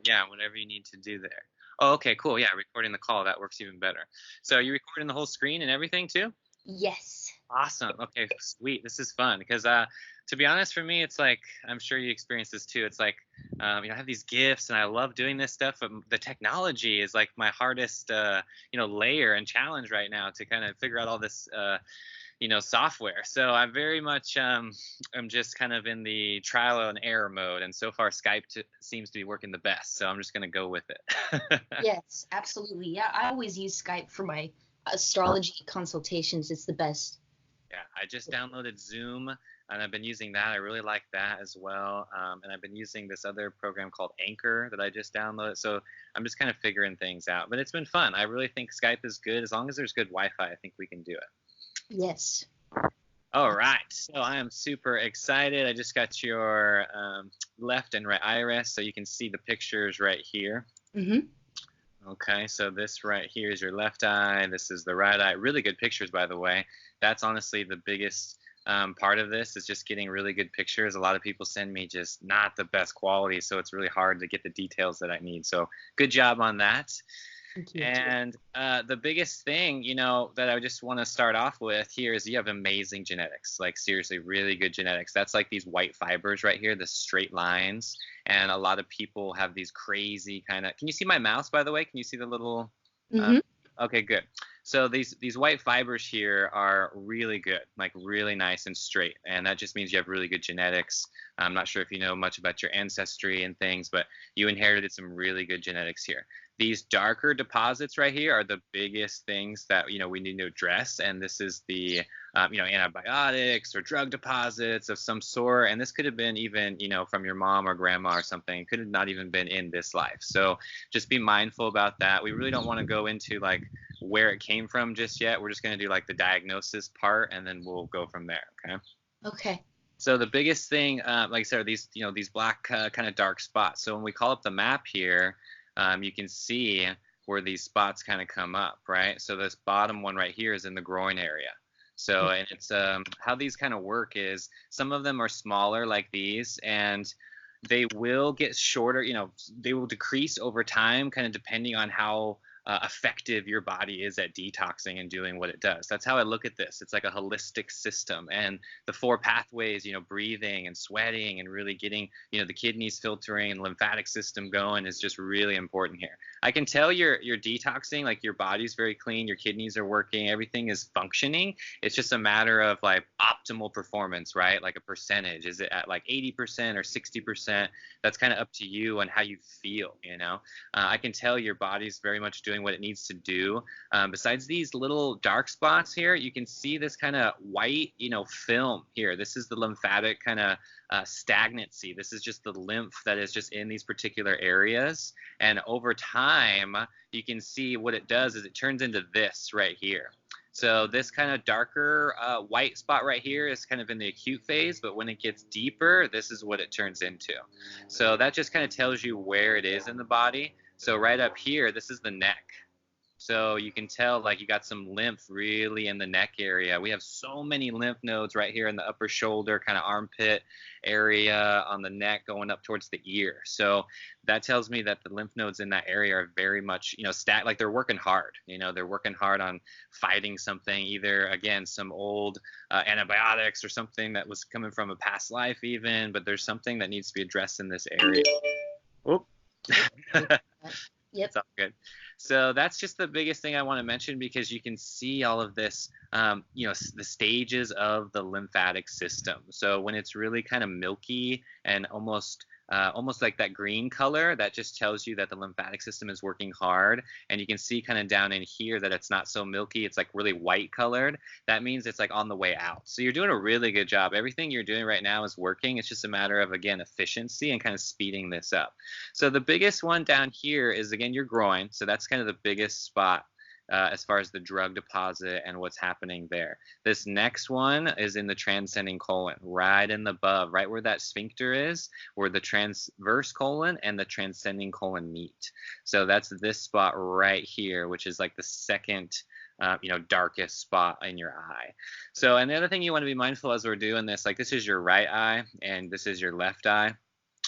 Yeah, whatever you need to do there. Oh, okay, cool. Yeah, recording the call, that works even better. So are you recording the whole screen and everything too? Yes. Awesome. Okay, sweet. This is fun because to be honest, for me, it's like I'm sure you experience this too. It's like I have these gifts and I love doing this stuff, but the technology is like my hardest layer and challenge right now to kind of figure out all this software. So I very much am just kind of in the trial and error mode, and so far Skype seems to be working the best. So I'm just gonna go with it. Yes, absolutely. Yeah, I always use Skype for my astrology consultations. It's the best. Yeah, I just downloaded Zoom and I've been using that. I really like that as well. And I've been using this other program called Anchor that I just downloaded. So I'm just kind of figuring things out. But it's been fun. I really think Skype is good. As long as there's good Wi Fi, I think we can do it. Yes. All right. So I am super excited. I just got your left and right iris. So you can see the pictures right here. Mm-hmm. Okay, so this right here is your left eye. This is the right eye. Really good pictures, by the way. That's honestly the biggest part of this is just getting really good pictures. A lot of people send me just not the best quality, so it's really hard to get the details that I need. So good job on that. Thank you. And the biggest thing, that I just want to start off with here is you have amazing genetics, like seriously, really good genetics. That's like these white fibers right here, the straight lines. And a lot of people have these crazy kind of, can you see my mouse, by the way? Can you see the little, uh, Mm-hmm. okay, good. So these white fibers here are really good, like really nice and straight. And that just means you have really good genetics. I'm not sure if you know much about your ancestry and things, but you inherited some really good genetics here. These darker deposits right here are the biggest things that we need to address, and this is the antibiotics or drug deposits of some sort. And this could have been even from your mom or grandma or something. It could have not even been in this life. So just be mindful about that. We really don't want to go into like where it came from just yet. We're just going to do like the diagnosis part, and then we'll go from there. Okay. Okay. So the biggest thing, like I said, are these black kind of dark spots. So when we call up the map here, you can see where these spots kind of come up, right? So this bottom one right here is in the groin area. So, and it's how these kind of work is some of them are smaller like these, and they will get shorter, they will decrease over time, kind of depending on how effective your body is at detoxing and doing what it does. That's how I look at this. It's like a holistic system, and the four pathways, breathing and sweating and really getting, the kidneys filtering and lymphatic system going is just really important here. I can tell you're detoxing, like your body's very clean, your kidneys are working, everything is functioning. It's just a matter of like optimal performance, right? Like a percentage. Is it at like 80% or 60%? That's kind of up to you and how you feel, I can tell your body's very much doing what it needs to do. Besides these little dark spots here, you can see this kind of white, film here. This is the lymphatic kind of stagnancy. This is just the lymph that is just in these particular areas. And over time, you can see what it does is it turns into this right here. So this kind of darker white spot right here is kind of in the acute phase, but when it gets deeper, this is what it turns into. So that just kind of tells you where it is in the body. So right up here, this is the neck. So you can tell like you got some lymph really in the neck area. We have so many lymph nodes right here in the upper shoulder, kind of armpit area on the neck going up towards the ear. So that tells me that the lymph nodes in that area are very much, like they're working hard. They're working hard on fighting something, either again, some old antibiotics or something that was coming from a past life even, but there's something that needs to be addressed in this area. Oh. Yep. It's all good. So that's just the biggest thing I want to mention because you can see all of this, the stages of the lymphatic system. So when it's really kind of milky and almost like that green color, that just tells you that the lymphatic system is working hard. And you can see kind of down in here that it's not so milky. It's like really white colored. That means it's like on the way out. So you're doing a really good job. Everything you're doing right now is working. It's just a matter of, again, efficiency and kind of speeding this up. So the biggest one down here is, again, your groin. So that's kind of the biggest spot as far as the drug deposit and what's happening there. This next one is in the transcending colon, right in the above, right where that sphincter is, where the transverse colon and the transcending colon meet. So that's this spot right here, which is like the second darkest spot in your eye. So, and the other thing you want to be mindful as we're doing this, like this is your right eye and this is your left eye.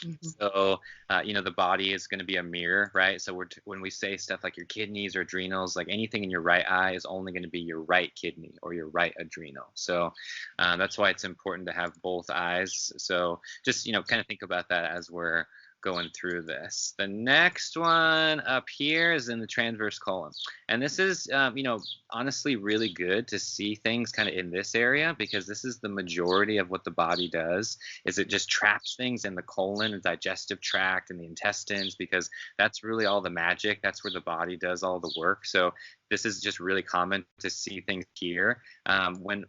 Mhm. So, the body is going to be a mirror, right? So when we say stuff like your kidneys or adrenals, like anything in your right eye is only going to be your right kidney or your right adrenal. So that's why it's important to have both eyes. So just, kind of think about that as we're going through this. The next one up here is in the transverse colon. And this is, honestly really good to see things kind of in this area, because this is the majority of what the body does, is it just traps things in the colon and digestive tract and the intestines, because that's really all the magic. That's where the body does all the work. So this is just really common to see things here. When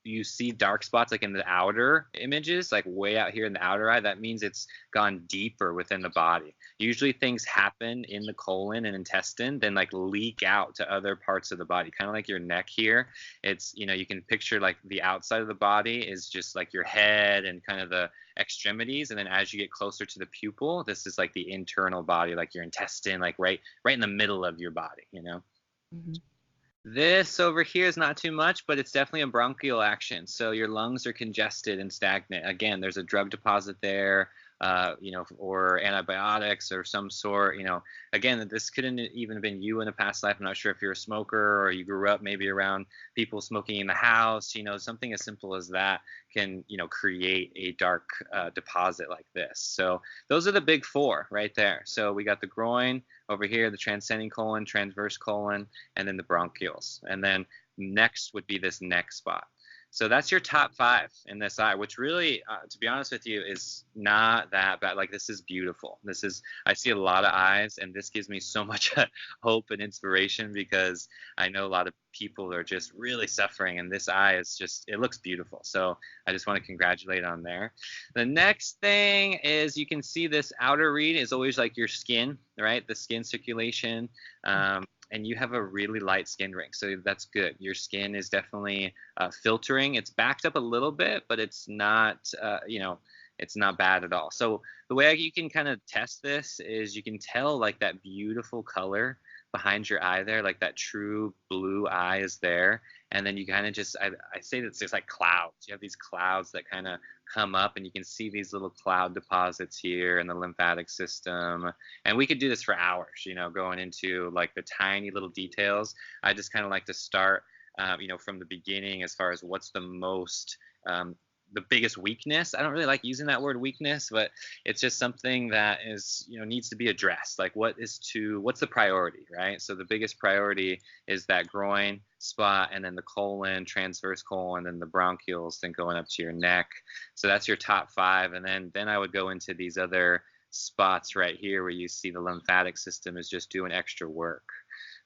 you see dark spots like in the outer images, like way out here in the outer eye, that means it's gone deeper within the body. Usually things happen in the colon and intestine, then like leak out to other parts of the body, kind of like your neck here. It's, you can picture like the outside of the body is just like your head and kind of the extremities, and then as you get closer to the pupil, this is like the internal body, like your intestine, like right in the middle of your body. Mhm. This over here is not too much, but it's definitely a bronchial action. So your lungs are congested and stagnant. Again, there's a drug deposit there, or antibiotics or some sort. Again, this couldn't even have been you in a past life. I'm not sure if you're a smoker or you grew up maybe around people smoking in the house. Something as simple as that can, create a dark deposit like this. So those are the big four right there. So we got the groin over here, the transcending colon, transverse colon, and then the bronchioles. And then next would be this neck spot. So that's your top 5 in this eye, which really, to be honest with you, is not that bad. Like, this is beautiful. I see a lot of eyes, and this gives me so much hope and inspiration, because I know a lot of people are just really suffering, and this eye is just, it looks beautiful. So I just want to congratulate on there. The next thing is, you can see this outer reed is always like your skin, right? The skin circulation. And you have a really light skin ring, so that's good. Your skin is definitely filtering. It's backed up a little bit, but it's not, it's not bad at all. So the way you can kind of test this is, you can tell like that beautiful color behind your eye there, like that true blue eye is there. And then you kind of just, I say that it's just like clouds. You have these clouds that kind of come up, and you can see these little cloud deposits here in the lymphatic system. And we could do this for hours, going into like the tiny little details. I just kind of like to start, from the beginning, as far as what's the biggest weakness. I don't really like using that word weakness, but it's just something that is, needs to be addressed. Like, what's the priority, right? So the biggest priority is that groin spot, and then the colon, transverse colon, and the bronchioles, then going up to your neck. So that's your top 5. And then I would go into these other spots right here, where you see the lymphatic system is just doing extra work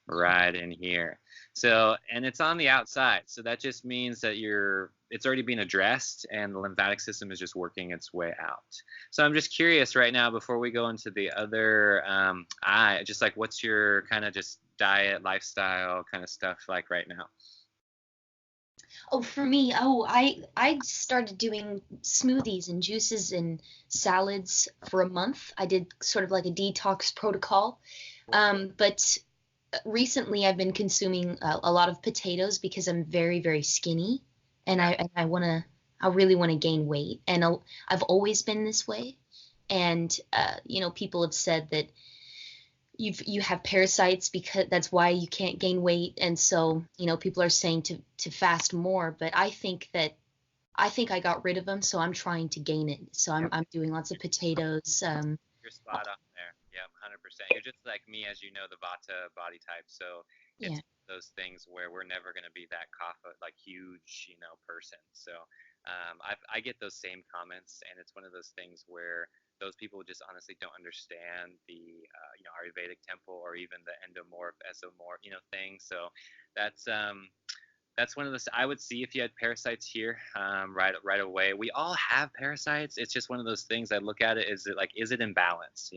right in here. So, and it's on the outside. So that just means that it's already been addressed, and the lymphatic system is just working its way out. So I'm just curious right now, before we go into the other eye, just like, what's your kind of just diet, lifestyle kind of stuff like right now? Oh, for me, I started doing smoothies and juices and salads for a month. I did sort of like a detox protocol. But recently I've been consuming a lot of potatoes, because I'm very, very skinny, and I really want to gain weight, and I've always been this way. And people have said that you have parasites, because that's why you can't gain weight. And so, people are saying to fast more, but I think I got rid of them, so I'm trying to gain it. So I'm doing lots of potatoes. You're spot on there. Yeah, 100%. You're just like me, as you know, the Vata body type. So it's Yeah. those things where we're never going to be that like huge, person. So I get those same comments, and it's one of those things where those people just honestly don't understand the Ayurvedic temple, or even the endomorph, esomorph, thing. So that's one of the, I would see if you had parasites here right away. We all have parasites. It's just one of those things. I look at it, is it in balance?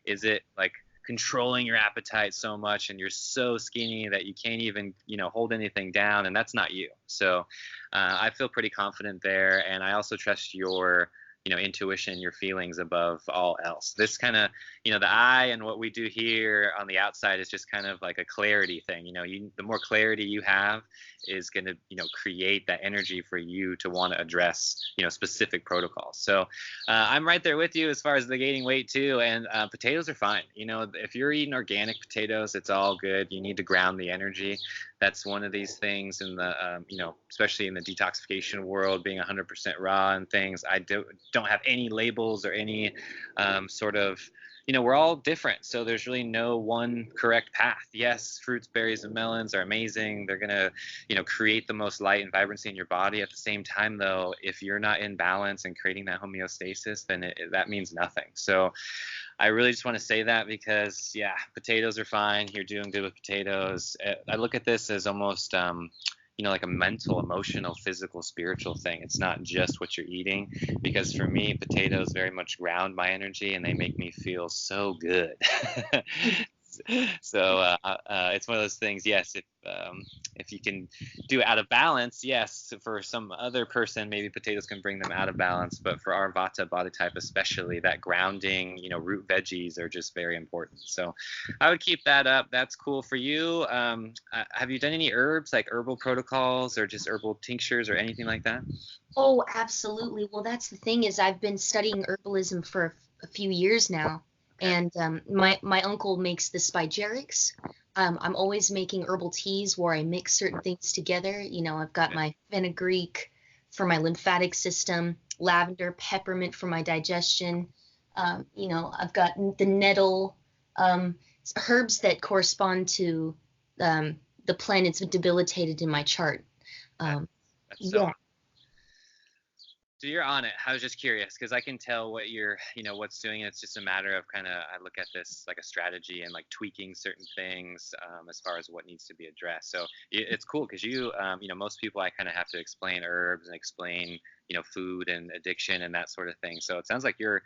Is it like controlling your appetite so much, and you're so skinny that you can't even hold anything down, and that's not you. So I feel pretty confident there, and I also trust your intuition, your feelings above all else. This kind of, the eye and what we do here on the outside is just kind of like a clarity thing. The more clarity you have is going to, create that energy for you to want to address, specific protocols. So I'm right there with you as far as the gaining weight too. And potatoes are fine. If you're eating organic potatoes, it's all good. You need to ground the energy. That's one of these things in the, especially in the detoxification world, being 100% raw and things. I don't have any labels or any sort of, we're all different. So there's really no one correct path. Yes, fruits, berries, and melons are amazing. They're going to, create the most light and vibrancy in your body. At the same time, though, if you're not in balance and creating that homeostasis, then that means nothing. So I really just want to say that because, yeah, potatoes are fine. You're doing good with potatoes. I look at this as almost, like a mental, emotional, physical, spiritual thing. It's not just what you're eating, because for me, potatoes very much ground my energy and they make me feel so good. So it's one of those things. Yes, if you can do it out of balance, yes. For some other person, maybe potatoes can bring them out of balance, but for our Vata body type, especially, that grounding, root veggies are just very important. So I would keep that up. That's cool for you. Have you done any herbs, like herbal protocols or just herbal tinctures or anything like that? Oh, absolutely. Well, that's the thing, is I've been studying herbalism for a few years now. And my uncle makes the spigerics. I'm always making herbal teas where I mix certain things together. I've got my fenugreek for my lymphatic system, lavender, peppermint for my digestion. I've got the nettle, herbs that correspond to the planets debilitated in my chart. That's Yeah. So you're on it. I was just curious because I can tell what you're, what's doing. It's just a matter of I look at this like a strategy and like tweaking certain things as far as what needs to be addressed. So it's cool because most people I kind of have to explain herbs and explain, food and addiction and that sort of thing. So it sounds like you're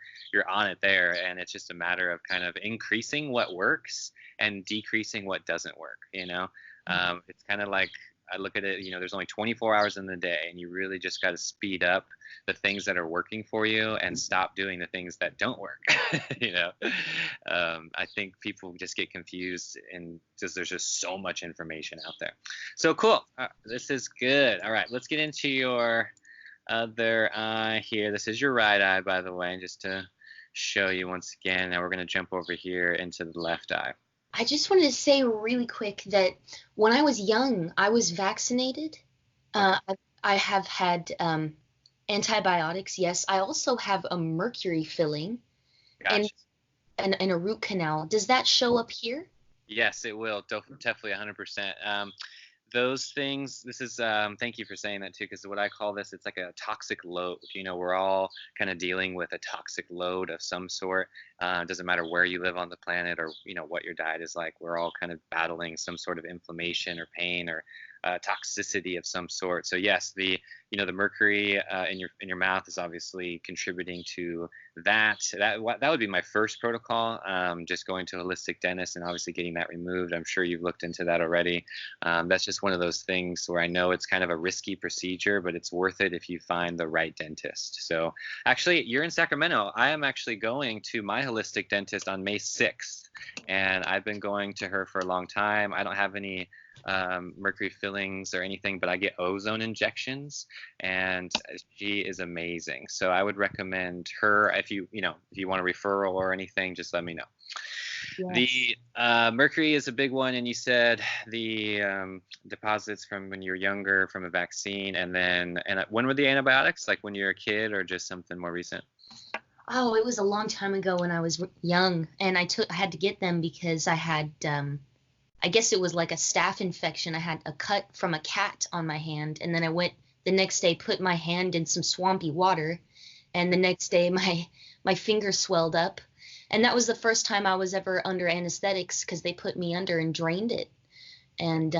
on it there, and it's just a matter of kind of increasing what works and decreasing what doesn't work. It's kind of like, I look at it, there's only 24 hours in the day, and you really just got to speed up the things that are working for you and stop doing the things that don't work. I think people just get confused because there's just so much information out there. So cool. This is good. All right, let's get into your other eye here. This is your right eye, by the way, just to show you once again. Now we're going to jump over here into the left eye. I just wanted to say really quick that when I was young, I was vaccinated. I have had antibiotics, yes. I also have a mercury filling. Gotcha. and a root canal. Does that show up here? Yes, it will. Definitely 100%. Those things, this is, thank you for saying that too, because what I call this, it's like a toxic load. We're all kind of dealing with a toxic load of some sort. It doesn't matter where you live on the planet or, what your diet is like. We're all kind of battling some sort of inflammation or pain or toxicity of some sort. So yes, the mercury in your mouth is obviously contributing to that. That would be my first protocol. Just going to a holistic dentist and obviously getting that removed. I'm sure you've looked into that already. That's just one of those things where I know it's kind of a risky procedure, but it's worth it if you find the right dentist. So actually, you're in Sacramento. I am actually going to my holistic dentist on May 6th, and I've been going to her for a long time. I don't have any mercury fillings or anything, but I get ozone injections, and she is amazing. So I would recommend her. If you want a referral or anything, just let me know. Yes. The mercury is a big one, and you said the deposits from when you were younger from a vaccine, and when were the antibiotics? Like when you were a kid, or just something more recent? Oh, it was a long time ago when I was young, and I had to get them because I had I guess it was like a staph infection. I had a cut from a cat on my hand, and then I went the next day, put my hand in some swampy water, and the next day my finger swelled up. And that was the first time I was ever under anesthetics, because they put me under and drained it. And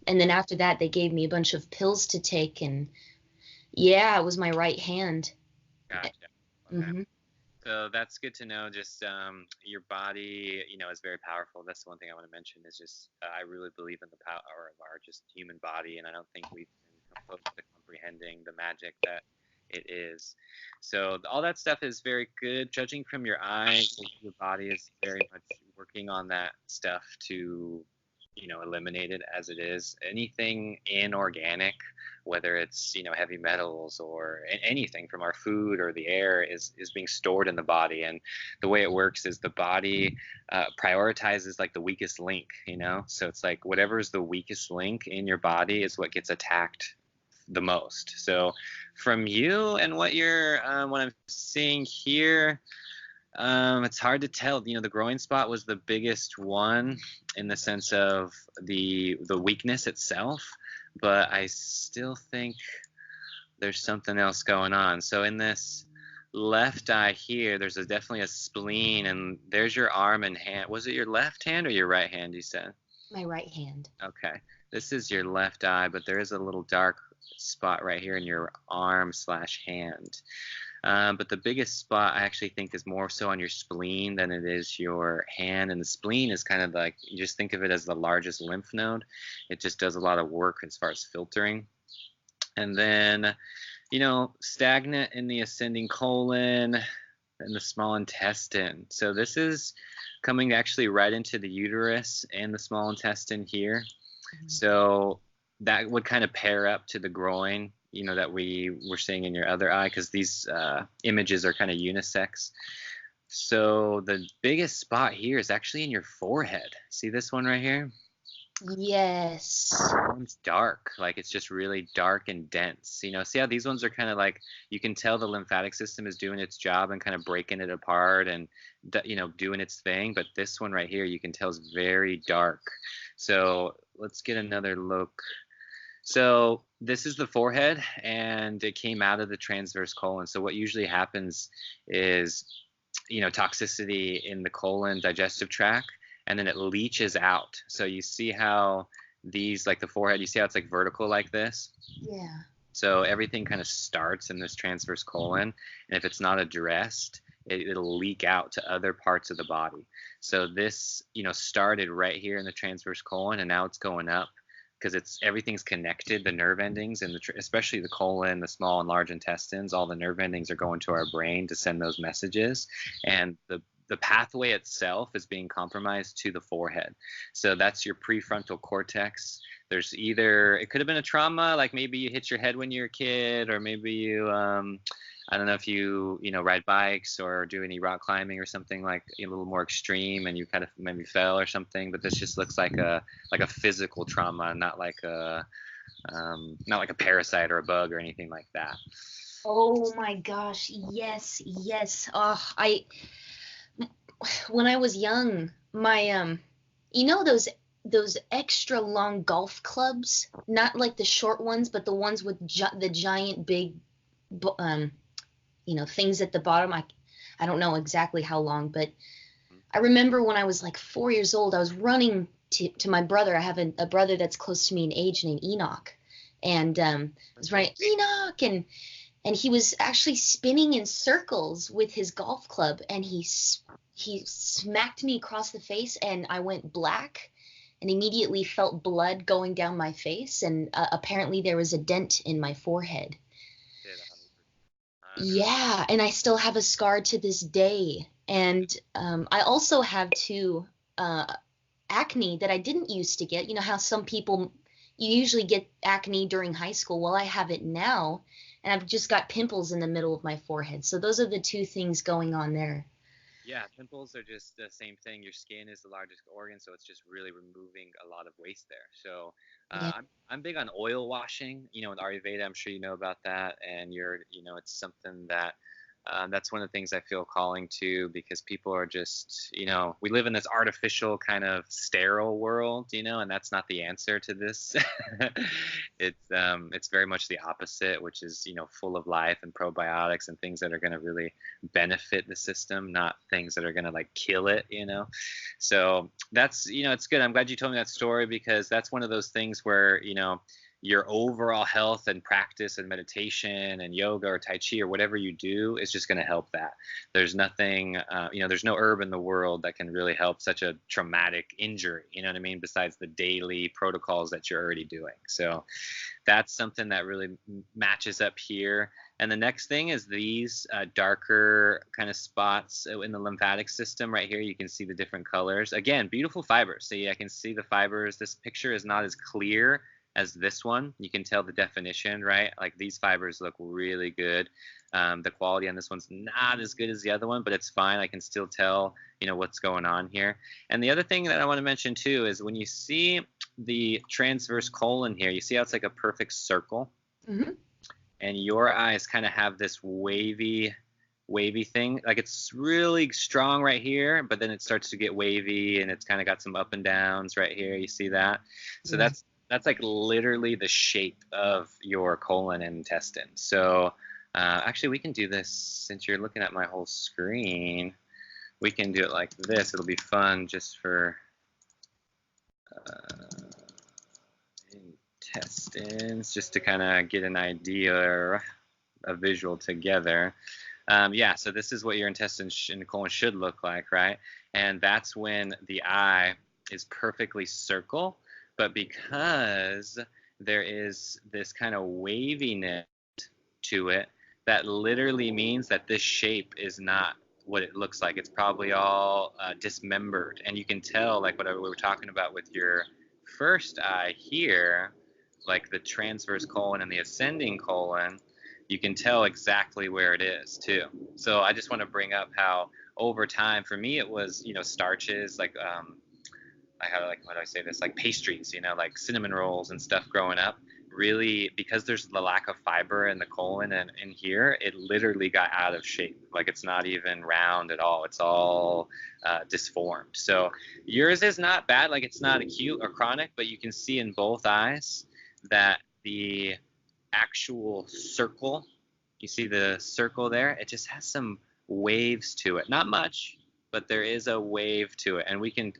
then after that, they gave me a bunch of pills to take, and yeah, it was my right hand. Gotcha. Okay. Mm-hmm. So that's good to know. Just your body, is very powerful. That's the one thing I want to mention is just I really believe in the power of our just human body, and I don't think we've been close to comprehending the magic that it is. So all that stuff is very good. Judging from your eyes, your body is very much working on that stuff to, eliminate it as it is. Anything inorganic, whether it's, heavy metals or anything from our food or the air is being stored in the body. And the way it works is the body prioritizes like the weakest link, So it's like whatever's the weakest link in your body is what gets attacked the most. So from you and what I'm seeing here, it's hard to tell. The growing spot was the biggest one in the sense of the weakness itself, but I still think there's something else going on. So in this left eye here, there's definitely a spleen, and there's your arm and hand. Was it your left hand or your right hand, you said? My right hand. Okay. This is your left eye, but there is a little dark spot right here in your arm/hand. But the biggest spot I actually think is more so on your spleen than it is your hand. And the spleen is kind of like, you just think of it as the largest lymph node. It just does a lot of work as far as filtering. And then, stagnant in the ascending colon and the small intestine. So this is coming actually right into the uterus and the small intestine here. Mm-hmm. So that would kind of pair up to the groin, that we were seeing in your other eye, because these images are kind of unisex. So the biggest spot here is actually in your forehead. See this one right here? Yes. That one's dark. Like, it's just really dark and dense. See how these ones are kind of like, you can tell the lymphatic system is doing its job and kind of breaking it apart and, doing its thing. But this one right here, you can tell is very dark. So let's get another look. So this is the forehead, and it came out of the transverse colon. So what usually happens is, toxicity in the colon digestive tract, and then it leaches out. So you see how these, like the forehead, you see how it's like vertical like this? Yeah. So everything kind of starts in this transverse colon, and if it's not addressed, it'll leak out to other parts of the body. So this, started right here in the transverse colon, and now it's going up, because everything's connected, the nerve endings, and especially the colon, the small and large intestines, all the nerve endings are going to our brain to send those messages, and the pathway itself is being compromised to the forehead. So that's your prefrontal cortex. There's it could have been a trauma, like maybe you hit your head when you were a kid, or maybe you I don't know if you ride bikes or do any rock climbing or something like a little more extreme, and you kind of maybe fell or something. But this just looks like a physical trauma, not like a parasite or a bug or anything like that. Oh my gosh, yes. When I was young, my those extra long golf clubs, not like the short ones, but the ones with the giant big things at the bottom. I don't know exactly how long, but I remember when I was like 4 years old, I was running to my brother. I have a brother that's close to me in age named Enoch, and I was running Enoch, and he was actually spinning in circles with his golf club, and he smacked me across the face, and I went black and immediately felt blood going down my face, and apparently there was a dent in my forehead. Yeah, and I still have a scar to this day. And I also have acne that I didn't used to get. You know how some people, you usually get acne during high school. Well, I have it now, and I've just got pimples in the middle of my forehead. So those are the two things going on there. Yeah, pimples are just the same thing. Your skin is the largest organ, so it's just really removing a lot of waste there. So Yeah. I'm big on oil washing, with Ayurveda. I'm sure you know about that, and it's something that that's one of the things I feel calling to, because people are just, we live in this artificial kind of sterile world, and that's not the answer to this. It's very much the opposite, which is, full of life and probiotics and things that are going to really benefit the system, not things that are going to like kill it, So that's, it's good. I'm glad you told me that story, because that's one of those things where, your overall health and practice and meditation and yoga or Tai Chi or whatever you do is just going to help that. There's nothing, there's no herb in the world that can really help such a traumatic injury, you know what I mean, besides the daily protocols that you're already doing. So that's something that really matches up here. And the next thing is these darker kind of spots in the lymphatic system right here. You can see the different colors. Again, beautiful fibers. See, I can see the fibers. This picture is not as clear as this one. You can tell the definition, right? Like these fibers look really good. The quality on this one's not as good as the other one, but it's fine. I can still tell, what's going on here. And the other thing that I want to mention too is when you see the transverse colon here, you see how it's like a perfect circle? Mm-hmm. And your eyes kind of have this wavy thing. Like it's really strong right here, but then it starts to get wavy and it's kind of got some up and downs right here. You see that? So that's like literally the shape of your colon and intestine. So actually we can do this since you're looking at my whole screen. We can do it like this. It'll be fun just for intestines, just to kind of get an idea or a visual together. So this is what your intestines and colon should look like, right? And that's when the eye is perfectly circle, but because there is this kind of waviness to it, that literally means that this shape is not what it looks like. It's probably all dismembered. And you can tell, like what we were talking about with your first eye here, like the transverse colon and the ascending colon, you can tell exactly where it is too. So I just want to bring up how over time, for me, it was, starches, like I had how do I say this, like pastries, like cinnamon rolls and stuff growing up. Really, because there's the lack of fiber in the colon and in here, it literally got out of shape. Like it's not even round at all. It's all disformed. So yours is not bad. Like it's not acute or chronic, but you can see in both eyes that the actual circle, you see the circle there, it just has some waves to it. Not much, but there is a wave to it. And we can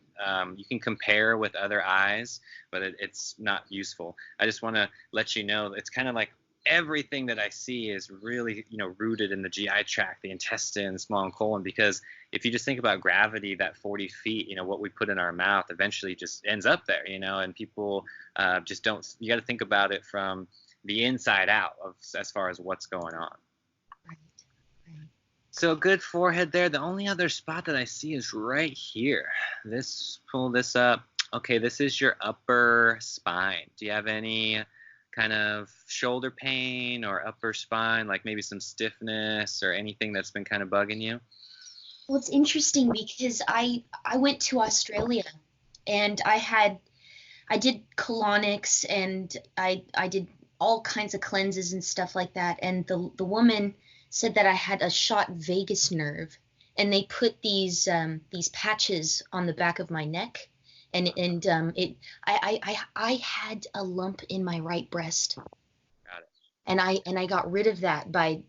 you can compare with other eyes, but it's not useful. I just want to let you know it's kind of like everything that I see is really, rooted in the GI tract, the intestine, small and colon, because if you just think about gravity, that 40 feet, what we put in our mouth eventually just ends up there, and people just don't, you got to think about it from the inside out as far as what's going on. Right. So good forehead there. The only other spot that I see is right here. Pull this up. Okay, this is your upper spine. Do you have any kind of shoulder pain or upper spine, like maybe some stiffness or anything that's been kind of bugging you? Well, it's interesting because I went to Australia and I did colonics and I did all kinds of cleanses and stuff like that. And the woman said that I had a shot vagus nerve, and they put these patches on the back of my neck, and I had a lump in my right breast. Got it. And I got rid of that by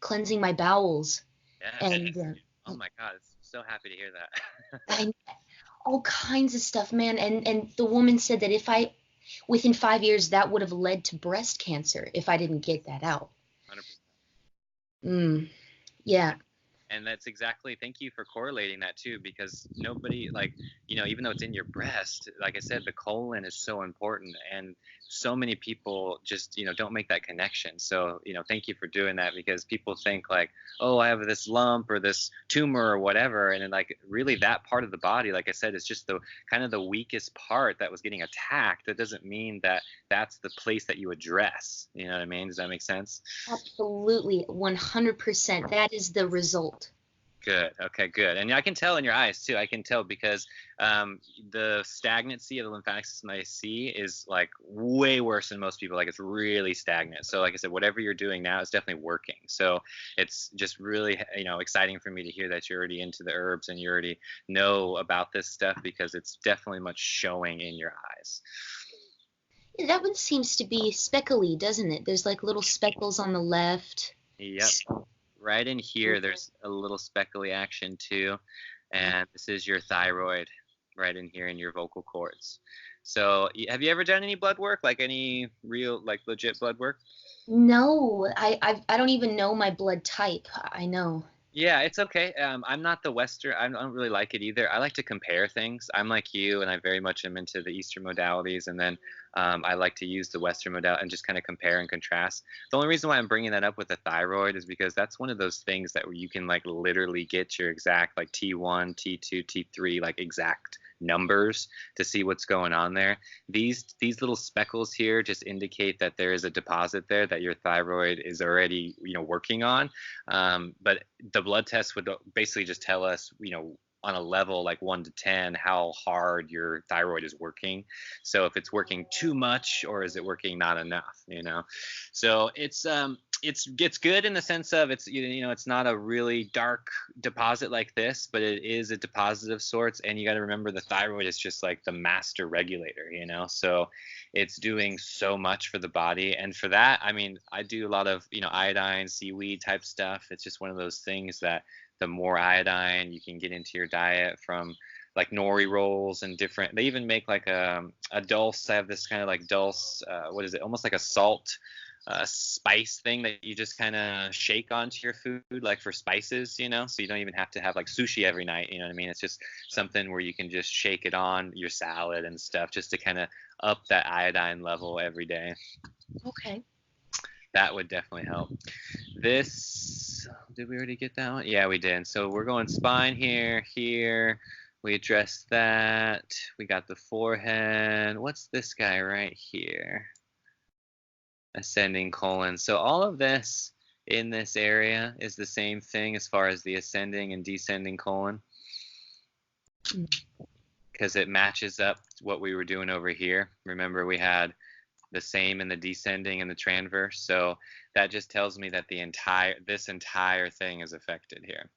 cleansing my bowels. Yeah. And oh my God, so happy to hear that. I, all kinds of stuff, man. And the woman said that within 5 years, that would have led to breast cancer if I didn't get that out. 100%. Yeah. And that's exactly, thank you for correlating that too, because nobody, like, even though it's in your breast, like I said, the colon is so important, and so many people just, don't make that connection. So, thank you for doing that, because people think like, oh, I have this lump or this tumor or whatever. And then like really that part of the body, like I said, is just the kind of the weakest part that was getting attacked. That doesn't mean that that's the place that you address. You know what I mean? Does that make sense? Absolutely. 100%. That is the result. Good. Okay, good. And I can tell in your eyes too. I can tell because the stagnancy of the lymphatic system I see is like way worse than most people. Like it's really stagnant. So like I said, whatever you're doing now is definitely working. So it's just really, exciting for me to hear that you're already into the herbs and you already know about this stuff, because it's definitely much showing in your eyes. Yeah, that one seems to be speckly, doesn't it? There's like little speckles on the left. Yep. Right in here, there's a little speckly action too. And this is your thyroid right in here in your vocal cords. So have you ever done any blood work, like any real, like legit blood work? No, I don't even know my blood type. I know. Yeah, it's okay. I'm not the Western. I don't really like it either. I like to compare things. I'm like you, and I very much am into the Eastern modalities, and then I like to use the Western modality and just kind of compare and contrast. The only reason why I'm bringing that up with the thyroid is because that's one of those things that where you can like literally get your exact like T1, T2, T3 like exact numbers to see what's going on there. These little speckles here just indicate that there is a deposit there that your thyroid is already working on. But the blood test would basically just tell us, on a level like 1 to 10, how hard your thyroid is working. So if it's working too much or is it working not enough. So it's good in the sense of it's not a really dark deposit like this, but it is a deposit of sorts. And you got to remember the thyroid is just like the master regulator. So it's doing so much for the body. And for that, I mean, I do a lot of iodine, seaweed type stuff. It's just one of those things that the more iodine you can get into your diet from like nori rolls and different, they even make like a dulse. I have this kind of like dulse, what is it, almost like a salt spice thing that you just kind of shake onto your food, like for spices, so you don't even have to have like sushi every night. You know what I mean? It's just something where you can just shake it on your salad and stuff just to kind of up that iodine level every day. Okay. That would definitely help. This, did we already get that one? Yeah, we did. So we're going spine here. We addressed that. We got the forehead. What's this guy right here? Ascending colon. So all of this in this area is the same thing as far as the ascending and descending colon, because it matches up to what we were doing over here. Remember, we had the same in the descending and the transverse. So that just tells me that this entire thing is affected here.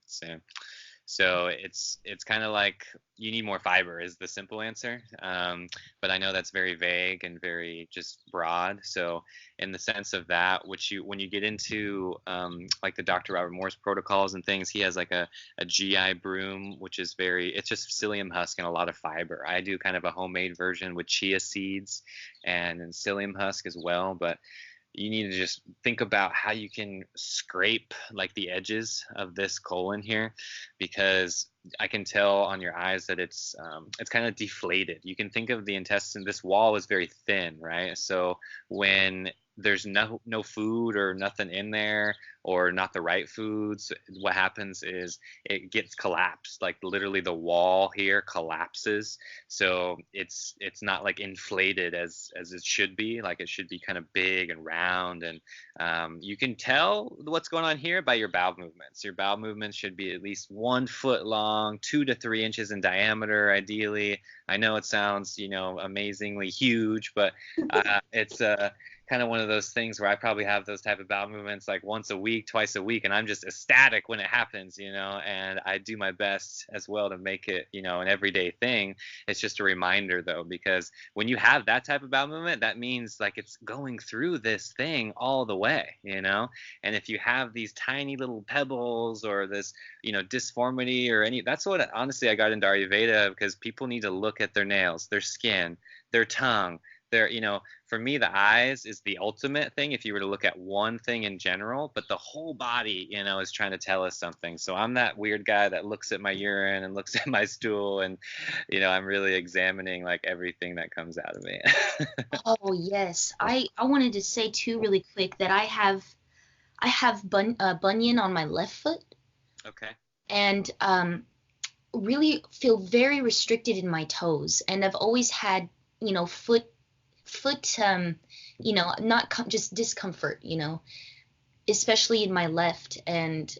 So it's kind of like you need more fiber is the simple answer. But I know that's very vague and very just broad. So in the sense of that, when you get into like the Dr. Robert Morse protocols and things, he has like a GI broom, which is it's just psyllium husk and a lot of fiber. I do kind of a homemade version with chia seeds and psyllium husk as well. But you need to just think about how you can scrape like the edges of this colon here, because I can tell on your eyes that it's kind of deflated. You can think of the intestine, this wall is very thin, right? So when there's no food or nothing in there, or not the right foods, what happens is it gets collapsed. Like literally the wall here collapses. So it's not like inflated as it should be. Like it should be kind of big and round. And you can tell what's going on here by your bowel movements. Your bowel movements should be at least 1 foot long, 2 to 3 inches in diameter, ideally. I know it sounds, amazingly huge, but it's kind of one of those things where I probably have those type of bowel movements like once a week, twice a week, and I'm just ecstatic when it happens, and I do my best as well to make it, an everyday thing. It's just a reminder though, because when you have that type of bowel movement, that means like it's going through this thing all the way, and if you have these tiny little pebbles or this, disformity or that's what honestly I got into Ayurveda, because people need to look at their nails, their skin, their tongue. For me, the eyes is the ultimate thing if you were to look at one thing in general, but the whole body, is trying to tell us something. So I'm that weird guy that looks at my urine and looks at my stool, and, I'm really examining like everything that comes out of me. Oh, yes. I wanted to say too really quick that I have bunion on my left foot, Okay. and really feel very restricted in my toes, and I've always had, foot not just discomfort, especially in my left. And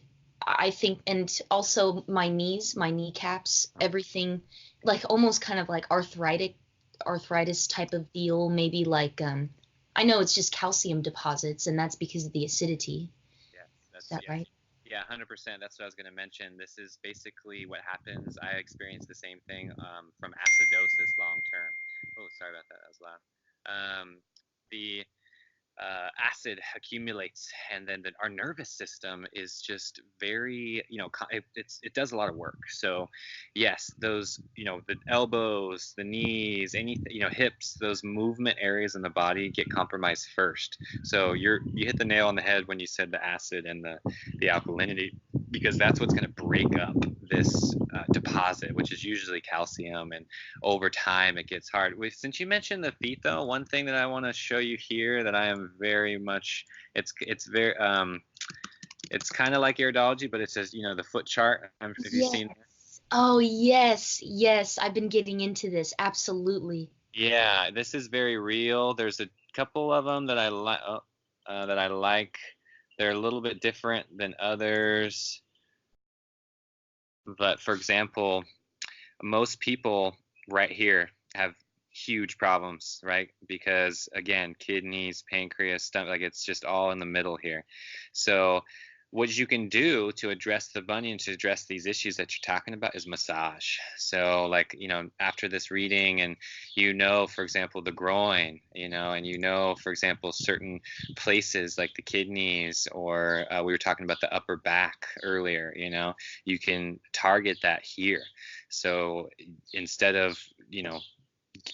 I think, and also my knees, my kneecaps, everything, like almost kind of like arthritis type of deal, maybe like I know it's just calcium deposits, and that's because of the acidity. Yeah, Is that right? Yeah, 100%. That's what I was going to mention. This is basically what happens. I experienced the same thing from acidosis long term. Oh, sorry about that. That was loud. The acid accumulates, and then our nervous system is just very, it does a lot of work. So yes, those, the elbows, the knees, anything, hips, those movement areas in the body get compromised first. So you hit the nail on the head when you said the acid and the alkalinity because that's what's going to break up this deposit, which is usually calcium, and over time it gets hard. Since you mentioned the feet, though, one thing that I want to show you here that I am very much, it's very it's kind of like iridology, but it says, the foot chart. Have you Yes. seen? Oh, yes, yes. I've been getting into this. Absolutely. Yeah, this is very real. There's a couple of them that I like. That I like. They're a little bit different than others. But for example, most people right here have huge problems, right? Because again, kidneys, pancreas, stomach, like it's just all in the middle here. So what you can do to address the bunion, to address these issues that you're talking about, is massage. So like, after this reading, and for example, the groin, and for example, certain places like the kidneys, or we were talking about the upper back earlier, you can target that here. So instead of,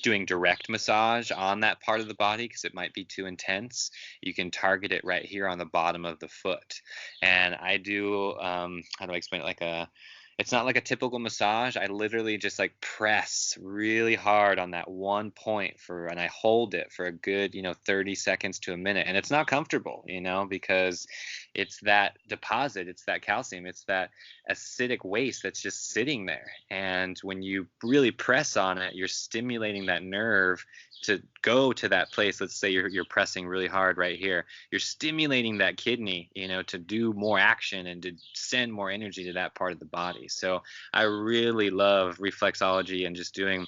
doing direct massage on that part of the body because it might be too intense, you can target it right here on the bottom of the foot. And I do, how do I explain it? It's not like a typical massage. I literally just like press really hard on that one point and I hold it for a good, 30 seconds to a minute. And it's not comfortable, because it's that deposit, it's that calcium, it's that acidic waste that's just sitting there. And when you really press on it, you're stimulating that nerve to go to that place. Let's say you're pressing really hard right here. You're stimulating that kidney, to do more action and to send more energy to that part of the body. So I really love reflexology and just doing,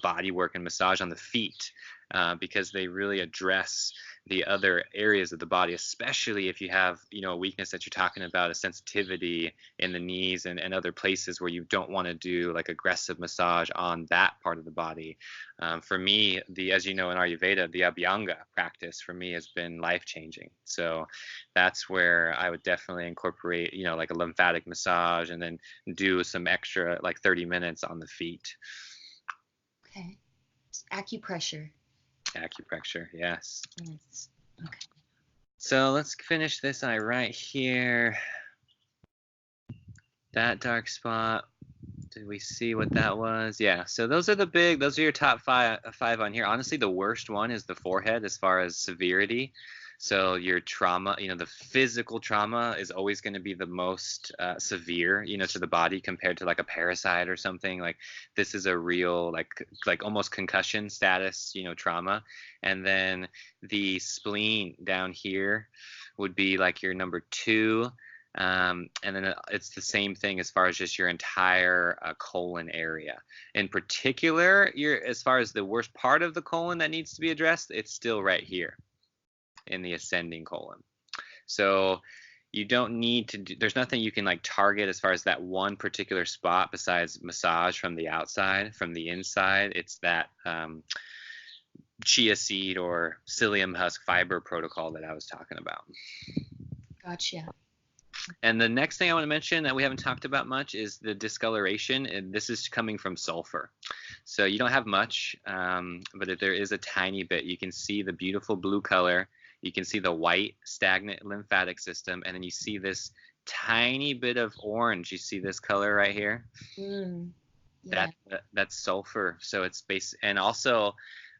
body work and massage on the feet, because they really address the other areas of the body, especially if you have, a weakness that you're talking about, a sensitivity in the knees and other places where you don't want to do like aggressive massage on that part of the body. For me, as you know, in Ayurveda, the Abhyanga practice for me has been life-changing. So that's where I would definitely incorporate, like a lymphatic massage, and then do some extra like 30 minutes on the feet. Okay. It's acupressure. Acupressure, yes. Yes. Okay. So let's finish this eye right here. That dark spot. Did we see what that was? Yeah. So those are your top five on here. Honestly, the worst one is the forehead as far as severity. So your trauma, the physical trauma is always going to be the most severe, to the body compared to like a parasite or something. Like this is a real like almost concussion status, trauma. And then the spleen down here would be like your number 2. And then it's the same thing as far as just your entire colon area. In particular, as far as the worst part of the colon that needs to be addressed, it's still right here in the ascending colon. So you don't need to there's nothing you can like target as far as that one particular spot besides massage from the outside. From the inside, it's that chia seed or psyllium husk fiber protocol that I was talking about. Gotcha. And the next thing I want to mention that we haven't talked about much is the discoloration, and this is coming from sulfur. So you don't have much, but if there is a tiny bit. You can see the beautiful blue color. You can see the white stagnant lymphatic system, and then you see this tiny bit of orange. You see this color right here? Yeah. That's sulfur. So it's and also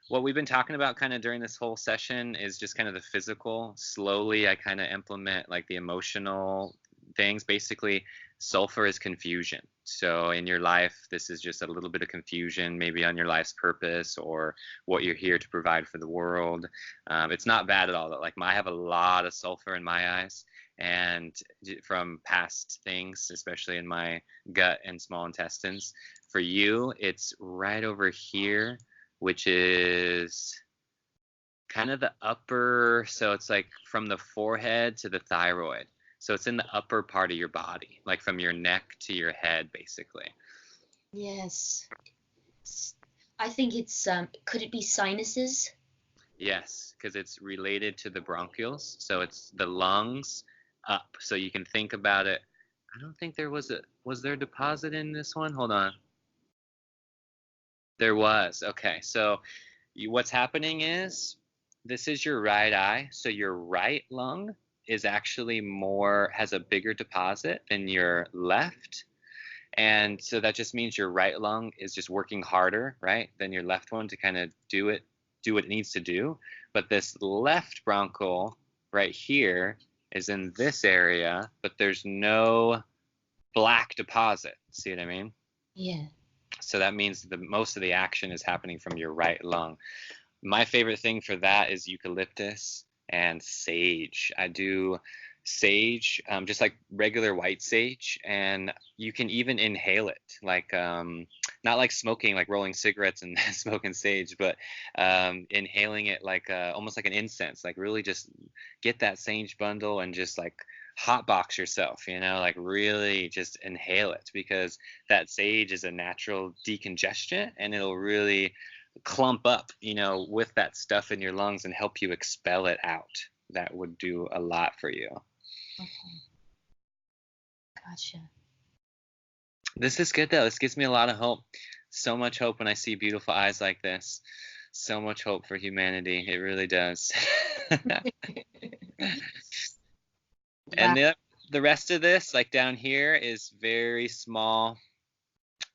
what we've been talking about kind of during this whole session is just kind of the physical. Slowly, I kind of implement like the emotional things. Basically, sulfur is confusion. So in your life, this is just a little bit of confusion, maybe on your life's purpose or what you're here to provide for the world. It's not bad at all. Like I have a lot of sulfur in my eyes, and from past things, especially in my gut and small intestines. For you, it's right over here, which is kind of the upper, so it's like from the forehead to the thyroid. So it's in the upper part of your body, like from your neck to your head, basically. Yes. I think it's, could it be sinuses? Yes, because it's related to the bronchioles. So it's the lungs up. So you can think about it. I don't think was there a deposit in this one? Hold on. There was. Okay. So what's happening is this is your right eye. So your right lung is actually has a bigger deposit than your left. And so that just means your right lung is just working harder, right, than your left one to kind of do what it needs to do. But this left bronchial right here is in this area, but there's no black deposit. See what I mean? Yeah. So that means most of the action is happening from your right lung. My favorite thing for that is eucalyptus and sage. I do sage, just like regular white sage, and you can even inhale it, like not like smoking, like rolling cigarettes and smoking sage, but inhaling it like almost like an incense, like really just get that sage bundle and just like hotbox yourself, like really just inhale it, because that sage is a natural decongestant, and it'll really clump up, with that stuff in your lungs and help you expel it out. That would do a lot for you. Okay. Gotcha. This is good though. This gives me a lot of hope. So much hope when I see beautiful eyes like this. So much hope for humanity. It really does. And the rest of this, like down here, is very small.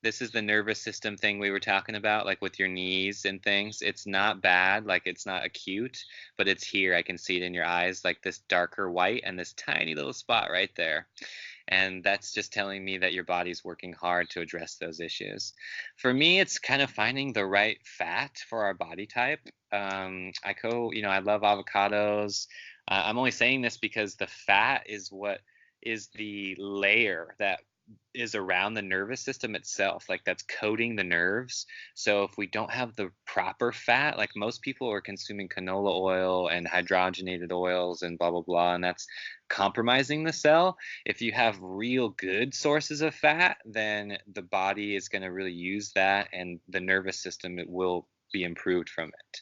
This is the nervous system thing we were talking about, like with your knees and things. It's not bad, like it's not acute, but it's here. I can see it in your eyes, like this darker white and this tiny little spot right there. And that's just telling me that your body's working hard to address those issues. For me, it's kind of finding the right fat for our body type. I love avocados. I'm only saying this because the fat is what is the layer that is around the nervous system itself, like that's coating the nerves. So if we don't have the proper fat, like most people are consuming canola oil and hydrogenated oils and blah blah blah, and that's compromising the cell. If you have real good sources of fat, then the body is going to really use that, and the nervous system, it will be improved from it.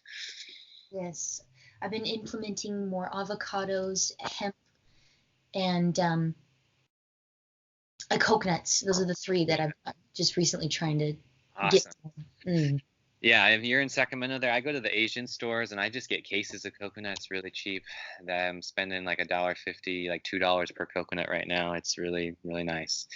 Yes, I've been implementing more avocados, hemp, and coconuts. Those are the three that I'm just recently trying to get. Awesome. Yeah, if you're in Sacramento there, I go to the Asian stores and I just get cases of coconuts really cheap. I'm spending like $1.50, like $2 per coconut right now. It's really, really nice.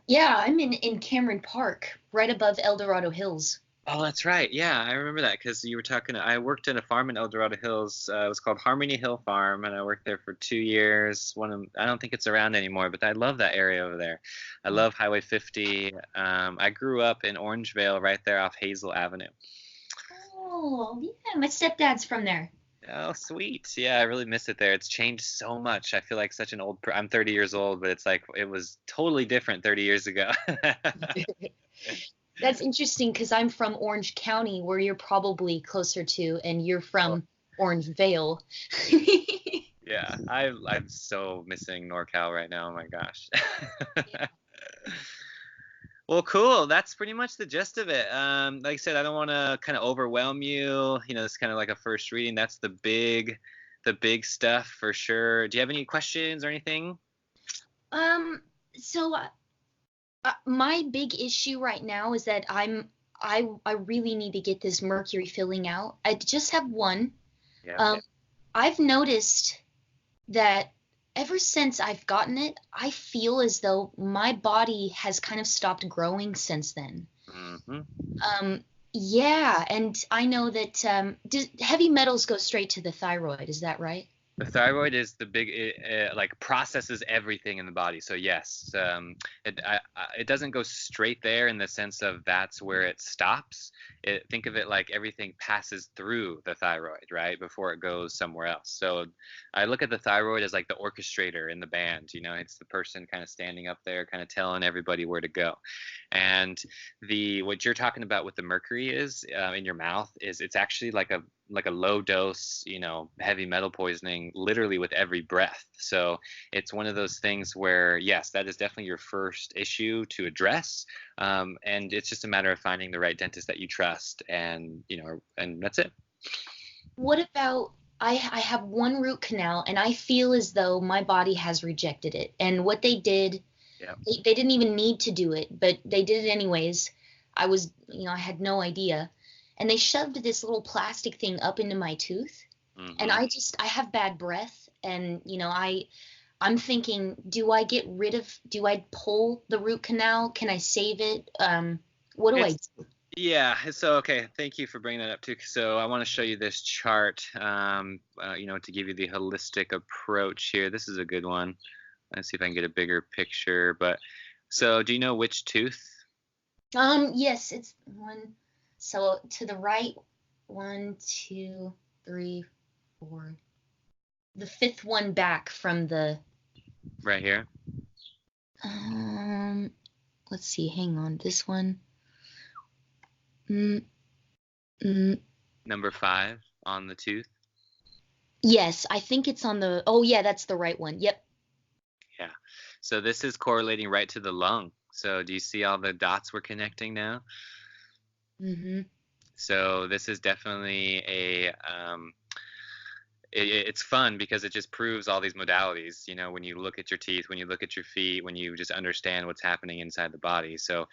Yeah, I'm in Cameron Park, right above El Dorado Hills. Oh, that's right. Yeah, I remember that because you were talking. I worked in a farm in El Dorado Hills. It was called Harmony Hill Farm, and I worked there for 2 years. I don't think it's around anymore, but I love that area over there. I love Highway 50. I grew up in Orangevale, right there off Hazel Avenue. Oh, yeah, my stepdad's from there. Oh, sweet. Yeah, I really miss it there. It's changed so much. I feel like such an I'm 30 years old, but it's like it was totally different 30 years ago. That's interesting because I'm from Orange County, where you're probably closer to, and you're from Orangevale. Yeah, I'm so missing NorCal right now. Oh my gosh. Yeah. Well, cool. That's pretty much the gist of it. Like I said, I don't want to kind of overwhelm you. It's kind of like a first reading. That's the big stuff for sure. Do you have any questions or anything? So my big issue right now is that I really need to get this mercury filling out. I just have one. Yeah. I've noticed that ever since I've gotten it, I feel as though my body has kind of stopped growing since then. Mm-hmm. Yeah, and I know that heavy metals go straight to the thyroid. Is that right? The thyroid is the big, like processes everything in the body. So yes, it doesn't go straight there in the sense of that's where it stops. Think of it like everything passes through the thyroid, right, before it goes somewhere else. So I look at the thyroid as like the orchestrator in the band. It's the person kind of standing up there, kind of telling everybody where to go. And what you're talking about with the mercury is in your mouth is it's actually like a low dose, heavy metal poisoning literally with every breath. So it's one of those things where, yes, that is definitely your first issue to address. And it's just a matter of finding the right dentist that you trust, and that's it. What about I have one root canal and I feel as though my body has rejected it. And what they did, they didn't even need to do it, but they did it anyways. I had no idea. And they shoved this little plastic thing up into my tooth. Mm-hmm. And I have bad breath, and I'm thinking, do I pull the root canal? Can I save it? What do I It's do? Yeah, so okay, thank you for bringing that up too. So I want to show you this chart, to give you the holistic approach here. This is a good one. Let's see if I can get a bigger picture. But so, do you know which tooth? Yes, it's one. So to the right, 1, 2, 3, 4. The fifth one back from the. Right here. Let's see. Hang on. This one. Mm, mm. Number 5 on the tooth. Yes, I think it's on the. Oh yeah, that's the right one. Yep. Yeah. So this is correlating right to the lung. So do you see all the dots we're connecting now? Mm-hmm. So this is definitely it's fun because it just proves all these modalities, when you look at your teeth, when you look at your feet, when you just understand what's happening inside the body. So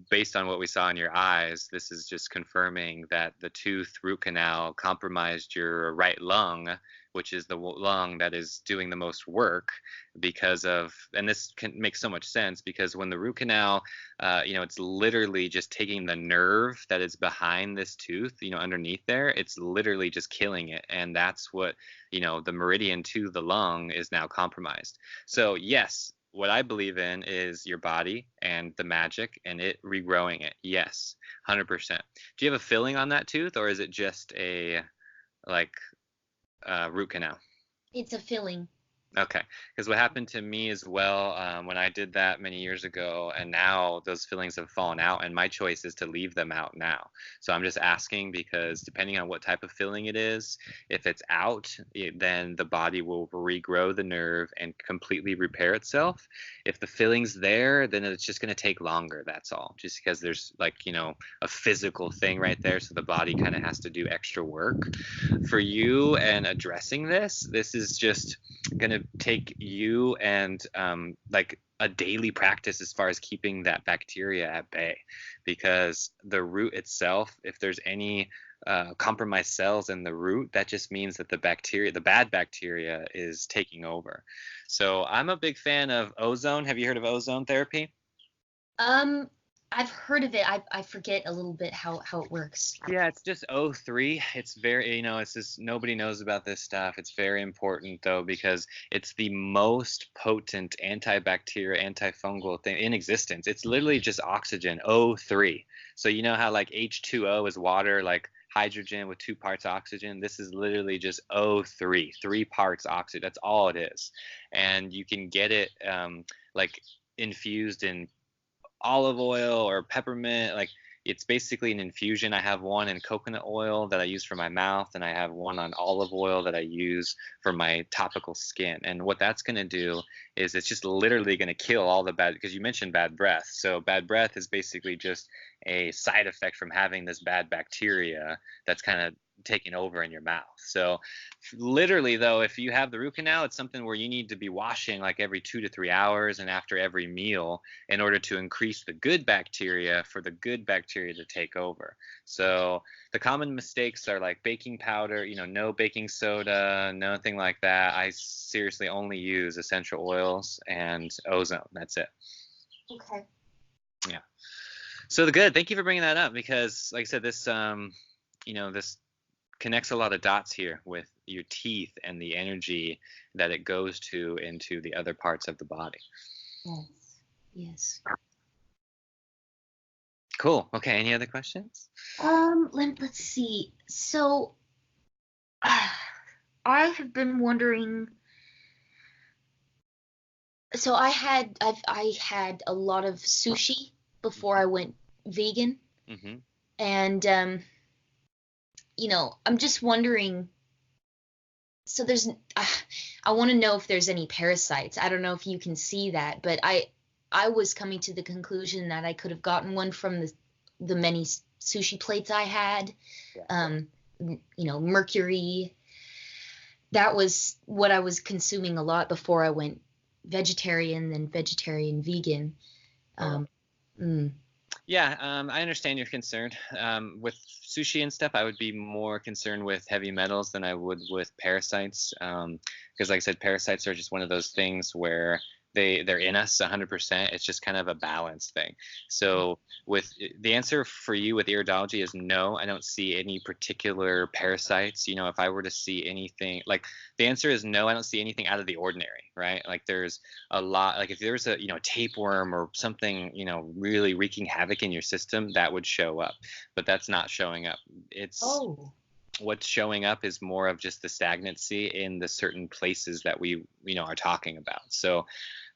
based on what we saw in your eyes, this is just confirming that the tooth root canal compromised your right lung, which is the lung that is doing the most work and this can make so much sense because when the root canal, it's literally just taking the nerve that is behind this tooth, underneath there, it's literally just killing it. And that's what, the meridian to the lung is now compromised. So yes, what I believe in is your body and the magic and it regrowing it. Yes, 100%. Do you have a filling on that tooth or is it just a root canal? It's a filling. Okay, because what happened to me as well when I did that many years ago, and now those fillings have fallen out, and my choice is to leave them out now. So I'm just asking because depending on what type of filling it is, if it's out, then the body will regrow the nerve and completely repair itself. If the filling's there, then it's just going to take longer. That's all. Just because there's a physical thing right there, so the body kind of has to do extra work. For you and addressing this is just going to take you and a daily practice as far as keeping that bacteria at bay, because the root itself, if there's any compromised cells in the root, that just means that the bad bacteria is taking over. So I'm a big fan of ozone. Have you heard of ozone therapy? I've heard of it. I forget a little bit how it works. Yeah, it's just O3. It's very, it's just nobody knows about this stuff. It's very important though because it's the most potent antibacterial, antifungal thing in existence. It's literally just oxygen, O3. So you know how like H2O is water, like hydrogen with 2 parts oxygen. This is literally just O3, 3 parts oxygen. That's all it is. And you can get it infused in olive oil or peppermint. It's basically an infusion. I have one in coconut oil that I use for my mouth, and I have one on olive oil that I use for my topical skin. And what that's going to do is it's just literally going to kill all the bad, because you mentioned bad breath. So bad breath is basically just a side effect from having this bad bacteria that's kind of taking over in your mouth. So literally though, if you have the root canal, it's something where you need to be washing like every 2 to 3 hours and after every meal in order to increase the good bacteria for the good bacteria to take over. So the common mistakes are like baking powder, no baking soda, nothing like that. I seriously only use essential oils and ozone. That's it. Okay. Yeah. So thank you for bringing that up because like I said, this this connects a lot of dots here with your teeth and the energy that it goes to into the other parts of the body. Yes. Cool. Okay. Any other questions? Let's see. So, I have been wondering. So I had a lot of sushi before I went vegan, and I'm just wondering. So I want to know if there's any parasites. I don't know if you can see that, but I was coming to the conclusion that I could have gotten one from the many sushi plates I had. Yeah. Mercury. That was what I was consuming a lot before I went vegetarian, then vegetarian vegan. Yeah, I understand your concern. With sushi and stuff, I would be more concerned with heavy metals than I would with parasites. Because, like I said, parasites are just one of those things where they're in us 100%. It's just kind of a balance thing. So, with the answer for you with iridology is no. I don't see any particular parasites. If I were to see anything, like the answer is no. I don't see anything out of the ordinary, right? Like there's a lot, like if there's a tapeworm or something really wreaking havoc in your system, that would show up, but that's not showing up. It's Oh. What's showing up is more of just the stagnancy in the certain places that we are talking about. So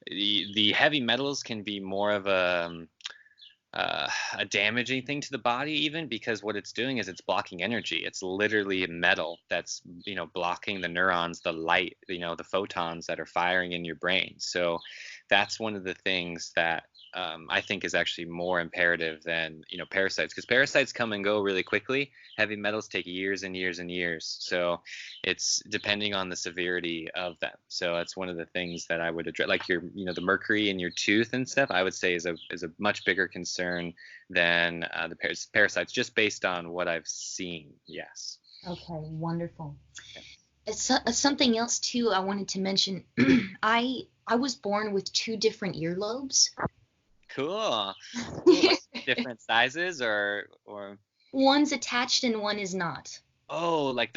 the heavy metals can be more of a damaging thing to the body, even because what it's doing is it's blocking energy. It's literally metal that's blocking the neurons, the light, the photons that are firing in your brain. So that's one of the things that I think is actually more imperative than parasites, because parasites come and go really quickly. Heavy metals take years and years and years. So it's depending on the severity of them. So that's one of the things that I would address, like your the mercury in your tooth and stuff. I would say is a much bigger concern than the parasites, just based on what I've seen. Yes. Okay, wonderful. It's something else too I wanted to mention. I was born with two different earlobes. Cool. Cool. Like different sizes or One's attached and one is not. oh, like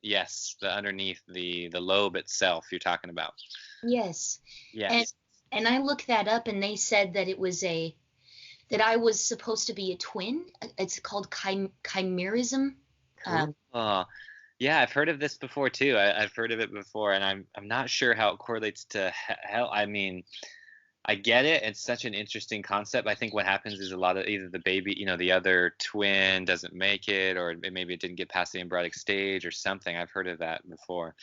yes, the underneath the lobe itself you're talking about. Yes. And Yes. and I looked that up and they said that that I was supposed to be a twin. It's called chimerism. Cool. Yeah, I've heard of this before too. I've heard of it before, and I'm not sure how it correlates to health. I mean, I get it. It's such an interesting concept. I think what happens is a lot of either the baby, the other twin doesn't make it, or maybe it didn't get past the embryonic stage or something. I've heard of that before.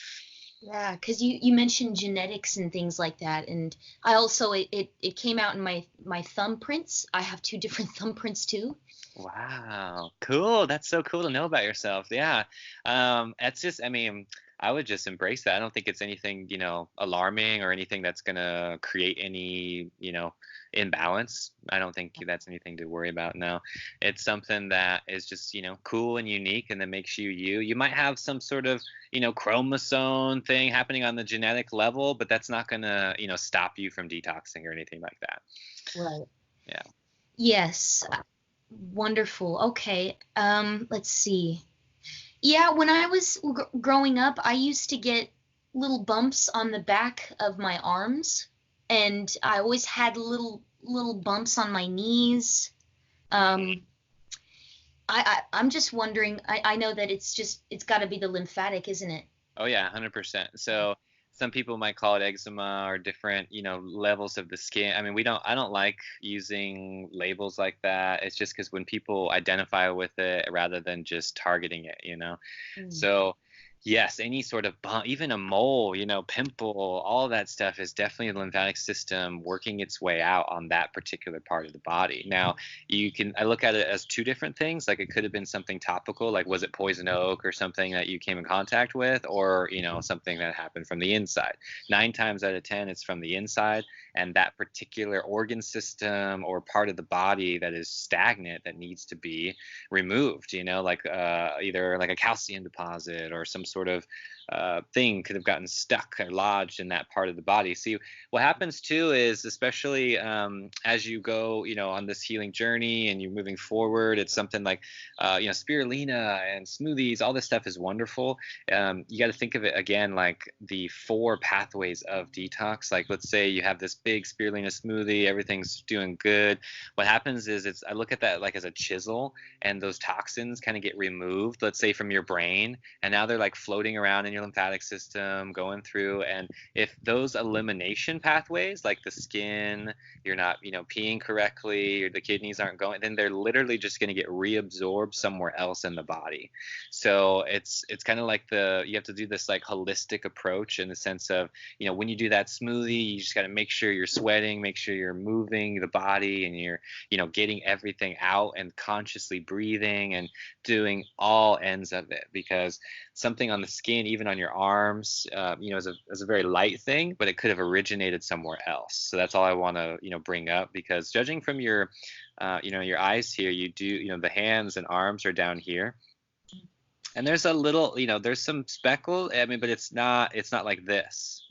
Yeah, because you mentioned genetics and things like that, and I also it came out in my thumbprints. I have two different thumbprints too. Wow, cool. That's so cool to know about yourself. Yeah. That's just, I mean, I would just embrace that. I don't think it's anything, alarming or anything that's gonna create any, imbalance. I don't think that's anything to worry about now. It's something that is just, cool and unique and that makes you you. You might have some sort of, chromosome thing happening on the genetic level, but that's not gonna, stop you from detoxing or anything like that. Right. Yeah. Yes. Wonderful. Okay. Let's see. Yeah, when I was growing up, I used to get little bumps on the back of my arms, and I always had little bumps on my knees. Um, I'm just wondering. I know that it's got to be the lymphatic, isn't it? Oh yeah, 100%. So some people might call it eczema or different, levels of the skin. I mean, I don't like using labels like that. It's just because when people identify with it rather than just targeting it. Mm. So yes, any sort of bump, even a mole, pimple, all that stuff is definitely the lymphatic system working its way out on that particular part of the body. Now, I look at it as two different things. Like it could have been something topical, like was it poison oak or something that you came in contact with, or, something that happened from the inside. 9 times out of 10, it's from the inside, and that particular organ system or part of the body that is stagnant that needs to be removed, like either like a calcium deposit or some sort of thing could have gotten stuck or lodged in that part of the body. See, what happens too is, especially as you go, on this healing journey and you're moving forward, it's something like, spirulina and smoothies, all this stuff is wonderful. You got to think of it again like the 4 pathways of detox. Like, let's say you have this big spirulina smoothie, everything's doing good. What happens is I look at that like as a chisel, and those toxins kind of get removed, let's say from your brain, and now they're like floating around in your lymphatic system, going through. And if those elimination pathways, like the skin, you're not, peeing correctly, or the kidneys aren't going, then they're literally just going to get reabsorbed somewhere else in the body. So it's kind of like you have to do this like holistic approach in the sense of, when you do that smoothie, you just got to make sure you're sweating, make sure you're moving the body, and you're, getting everything out and consciously breathing and doing all ends of it, because something on the skin, even on your arms, is a very light thing, but it could have originated somewhere else. So that's all I want to, bring up, because judging from your, your eyes here, you do, the hands and arms are down here. And there's a little, there's some speckle. I mean, but it's not like this,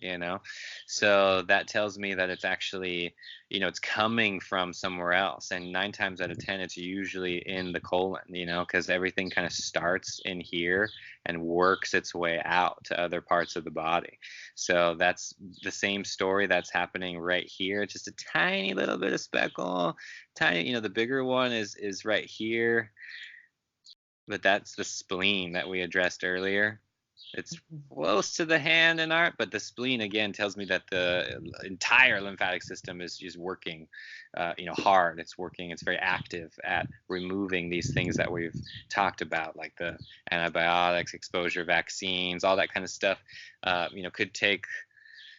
So that tells me that it's actually, it's coming from somewhere else. And 9 times out of 10, it's usually in the colon, because everything kind of starts in here and works its way out to other parts of the body. So that's the same story that's happening right here. Just a tiny little bit of speckle, tiny, the bigger one is right here. But that's the spleen that we addressed earlier. It's close to the hand and art, but the spleen again tells me that the entire lymphatic system is just working, hard. It's working. It's very active at removing these things that we've talked about, like the antibiotics, exposure, vaccines, all that kind of stuff. Could take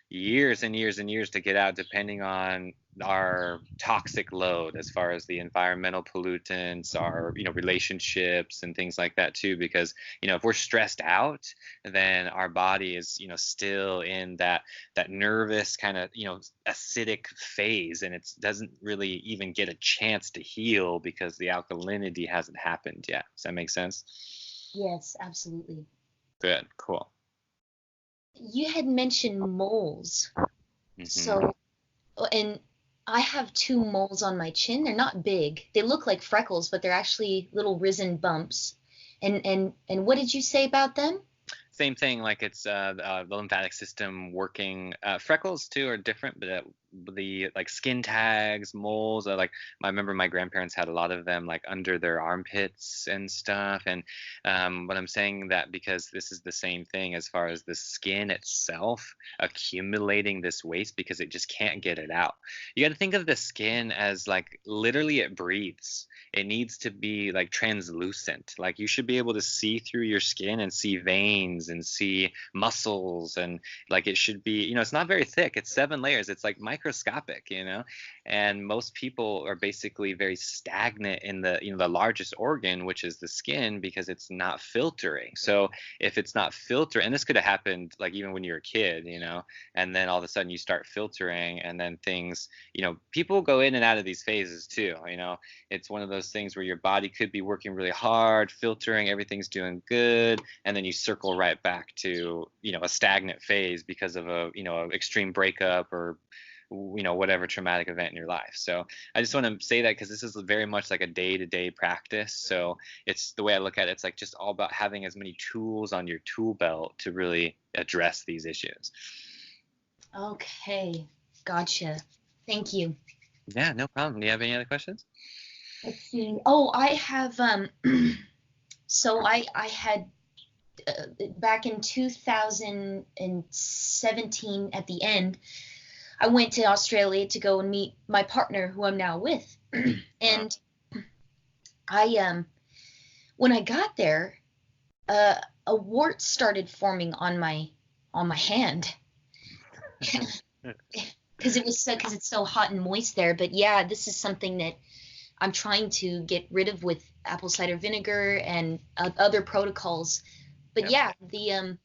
years and years and years to get out, depending on our toxic load as far as the environmental pollutants, our relationships and things like that too. Because if we're stressed out, then our body is still in that nervous kind of acidic phase, and it doesn't really even get a chance to heal because the alkalinity hasn't happened yet. Does that make sense? Yes, absolutely. Good, cool. You had mentioned moles. So, and I have 2 moles on my chin. They're not big. They look like freckles, but they're actually little risen bumps. And what did you say about them? Same thing, like it's the lymphatic system working. Freckles too are different, but the like skin tags, moles, I remember my grandparents had a lot of them like under their armpits and stuff. And what I'm saying that because this is the same thing as far as the skin itself accumulating this waste because it just can't get it out. You got to think of the skin as like literally it breathes. It needs to be like translucent. Like you should be able to see through your skin and see veins and see muscles, and like it should be, it's not very thick. It's 7 layers. It's like microscopic, and most people are basically very stagnant in the, the largest organ, which is the skin, because it's not filtering. So if it's not filtering, and this could have happened like even when you're a kid, and then all of a sudden you start filtering, and then things, people go in and out of these phases too. It's one of those things where your body could be working really hard, filtering, everything's doing good, and then you circle right back to, a stagnant phase because of a, extreme breakup or, whatever traumatic event in your life. So I just want to say that because this is very much like a day-to-day practice. So it's the way I look at it. It's like just all about having as many tools on your tool belt to really address these issues. Okay, gotcha. Thank you. Yeah, no problem. Do you have any other questions? Let's see. Oh, I have so I had back in 2017 at the end, I went to Australia to go and meet my partner who I'm now with. And I when I got there, a wart started forming on my hand. Because it's so hot and moist there. But yeah, this is something that I'm trying to get rid of with apple cider vinegar and other protocols. But yeah, the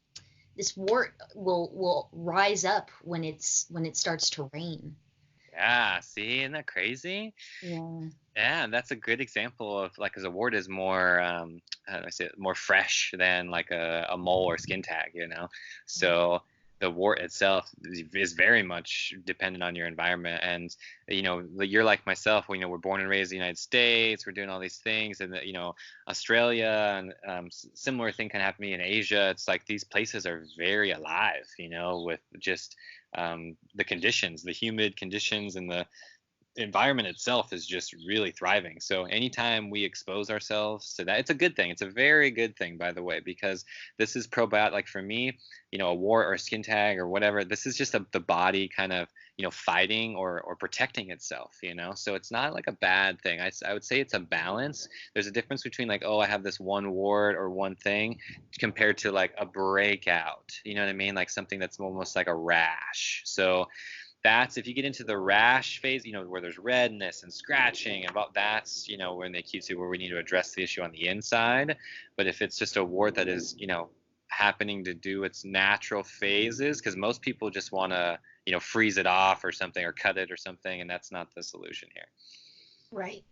this wart will rise up when it starts to rain. Yeah, see, isn't that crazy? Yeah. Yeah, that's a good example of like, because a wart is more, how do I say it, more fresh than like a mole or skin tag, So the wart itself is very much dependent on your environment. And, you're like myself, we're born and raised in the United States, we're doing all these things, and, Australia and similar thing can happen to me in Asia. It's like these places are very alive, with just the conditions, the humid conditions, and the environment itself is just really thriving. So anytime we expose ourselves to that, it's a good thing. It's a very good thing, by the way, because this is probiotic. Like for me, a wart or a skin tag or whatever, this is just the body kind of, fighting or protecting itself, so it's not like a bad thing. I would say it's a balance. There's a difference between like, oh, I have this one wart or one thing compared to like a breakout, you know what I mean? Like something that's almost like a rash. So That's if you get into the rash phase, where there's redness and scratching and about that's, we're in the acute stage where we need to address the issue on the inside. But if it's just a wart that is, happening to do its natural phases, because most people just want to, freeze it off or something or cut it or something, and that's not the solution here. Right.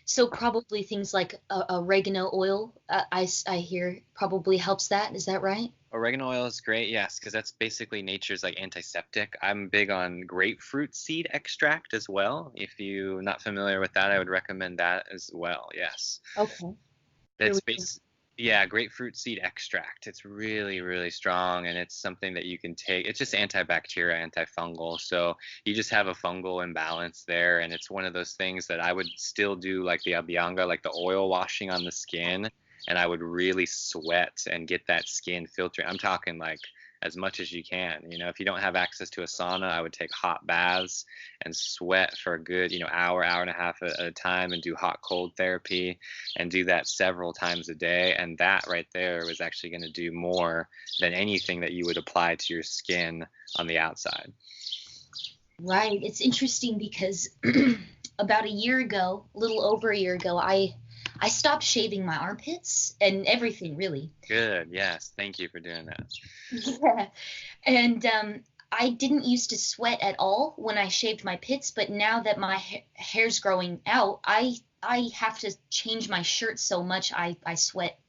So probably things like oregano oil, I hear probably helps that. Is that right? Oregano oil is great, yes, because that's basically nature's like antiseptic. I'm big on grapefruit seed extract as well. If you're not familiar with that, I would recommend that as well. Yes. Okay. That's yeah, grapefruit seed extract. It's really, really strong, and it's something that you can take. It's just antibacterial, antifungal. So you just have a fungal imbalance there, and it's one of those things that I would still do like the abhyanga, like the oil washing on the skin, and I would really sweat and get that skin filtering. I'm talking like as much as you can. If you don't have access to a sauna, I would take hot baths and sweat for a good, hour, hour and a half at a time, and do hot cold therapy and do that several times a day. And that right there was actually going to do more than anything that you would apply to your skin on the outside. Right. It's interesting because about a year ago, a little over a year ago, I stopped shaving my armpits and everything, really. Good. Yes. Thank you for doing that. Yeah. And I didn't used to sweat at all when I shaved my pits, but now that my hair's growing out, I have to change my shirt so much I sweat.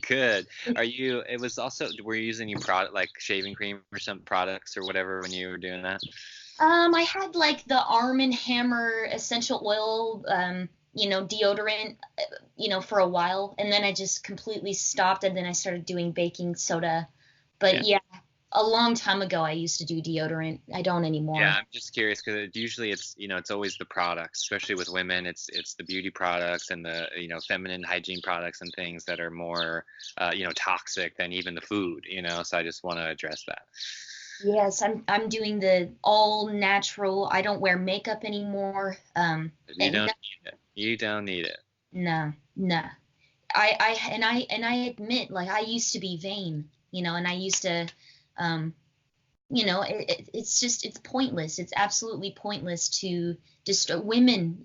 Good. Were you using any product like shaving cream or some products or whatever when you were doing that? I had like the Arm& Hammer essential oil, deodorant, for a while, and then I just completely stopped, and then I started doing baking soda. But yeah, a long time ago I used to do deodorant. I don't anymore. Yeah, I'm just curious because usually it's always the products, especially with women. It's the beauty products and the feminine hygiene products and things that are more toxic than even the food. So I just want to address that. Yes, I'm doing the all natural. I don't wear makeup anymore. You don't need it. You don't need it. No. I admit, like, I used to be vain, and I used to, it's pointless. It's absolutely pointless to destroy women.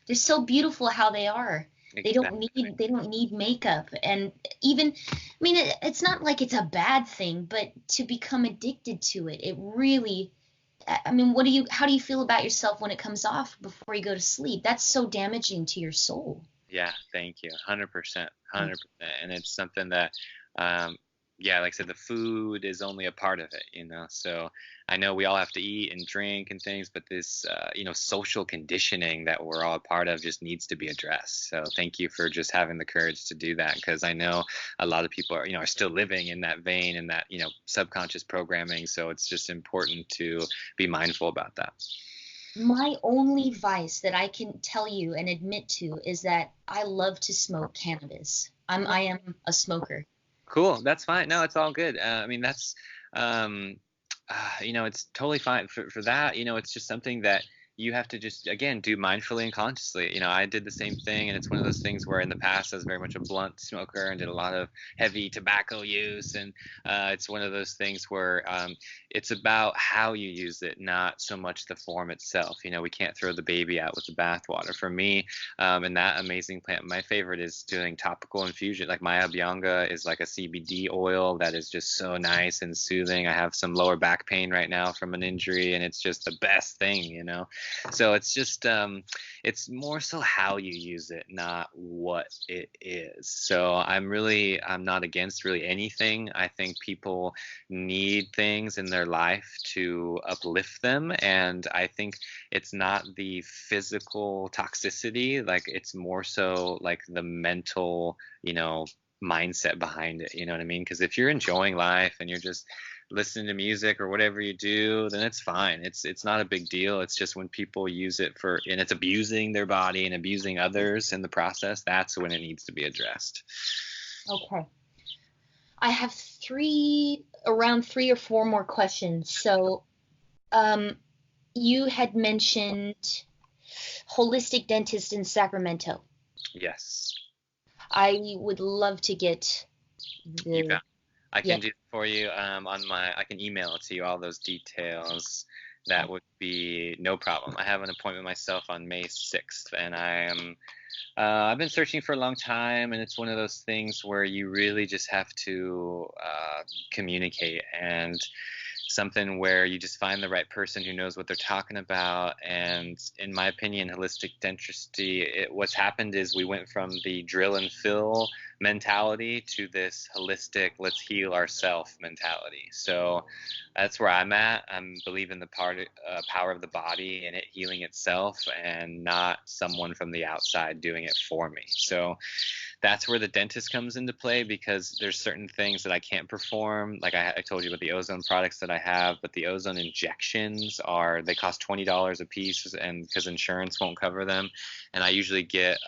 They're so beautiful how they are. Exactly. They don't need makeup. And even, it's not like it's a bad thing, but to become addicted to it, it really, how do you feel about yourself when it comes off before you go to sleep? That's so damaging to your soul. Yeah, thank you. 100%. And it's something that, like I said, the food is only a part of it, So I know we all have to eat and drink and things, but this, social conditioning that we're all a part of just needs to be addressed. So thank you for just having the courage to do that, because I know a lot of people are still living in that vein and that, subconscious programming. So it's just important to be mindful about that. My only vice that I can tell you and admit to is that I love to smoke cannabis. I am a smoker. Cool. That's fine. No, it's all good. That's, it's totally fine for that. It's just something that you have to just, again, do mindfully and consciously. I did the same thing, and it's one of those things where in the past I was very much a blunt smoker and did a lot of heavy tobacco use. And it's one of those things where it's about how you use it, not so much the form itself. We can't throw the baby out with the bathwater. For me, and that amazing plant, my favorite is doing topical infusion. Like my abhyanga is like a CBD oil that is just so nice and soothing. I have some lower back pain right now from an injury, and it's just the best thing. So it's just it's more so how you use it, not what it is. So I'm not against really anything. I think people need things in their life to uplift them, and I think it's not the physical toxicity, like it's more so like the mental mindset behind it. You know what I mean? Because if you're enjoying life and you're just listening to music or whatever you do, then it's fine. It's not a big deal. It's just when people use it and it's abusing their body and abusing others in the process, that's when it needs to be addressed. Okay. I have around 3 or 4 more questions. So, you had mentioned holistic dentist in Sacramento. Yes. I would love to get I Yeah. can do it for you I can email it to you, all those details. That would be no problem. I have an appointment myself on May 6th, and I've been searching for a long time, and it's one of those things where you really just have to communicate, and something where you just find the right person who knows what they're talking about. And in my opinion, holistic dentistry, what's happened is we went from the drill and fill mentality to this holistic, let's heal ourselves mentality. So that's where I'm at. I'm believing the power of the body and it healing itself, and not someone from the outside doing it for me. So that's where the dentist comes into play, because there's certain things that I can't perform. Like I told you about the ozone products that I have, but the ozone injections they cost $20 a piece, and because insurance won't cover them. And I usually get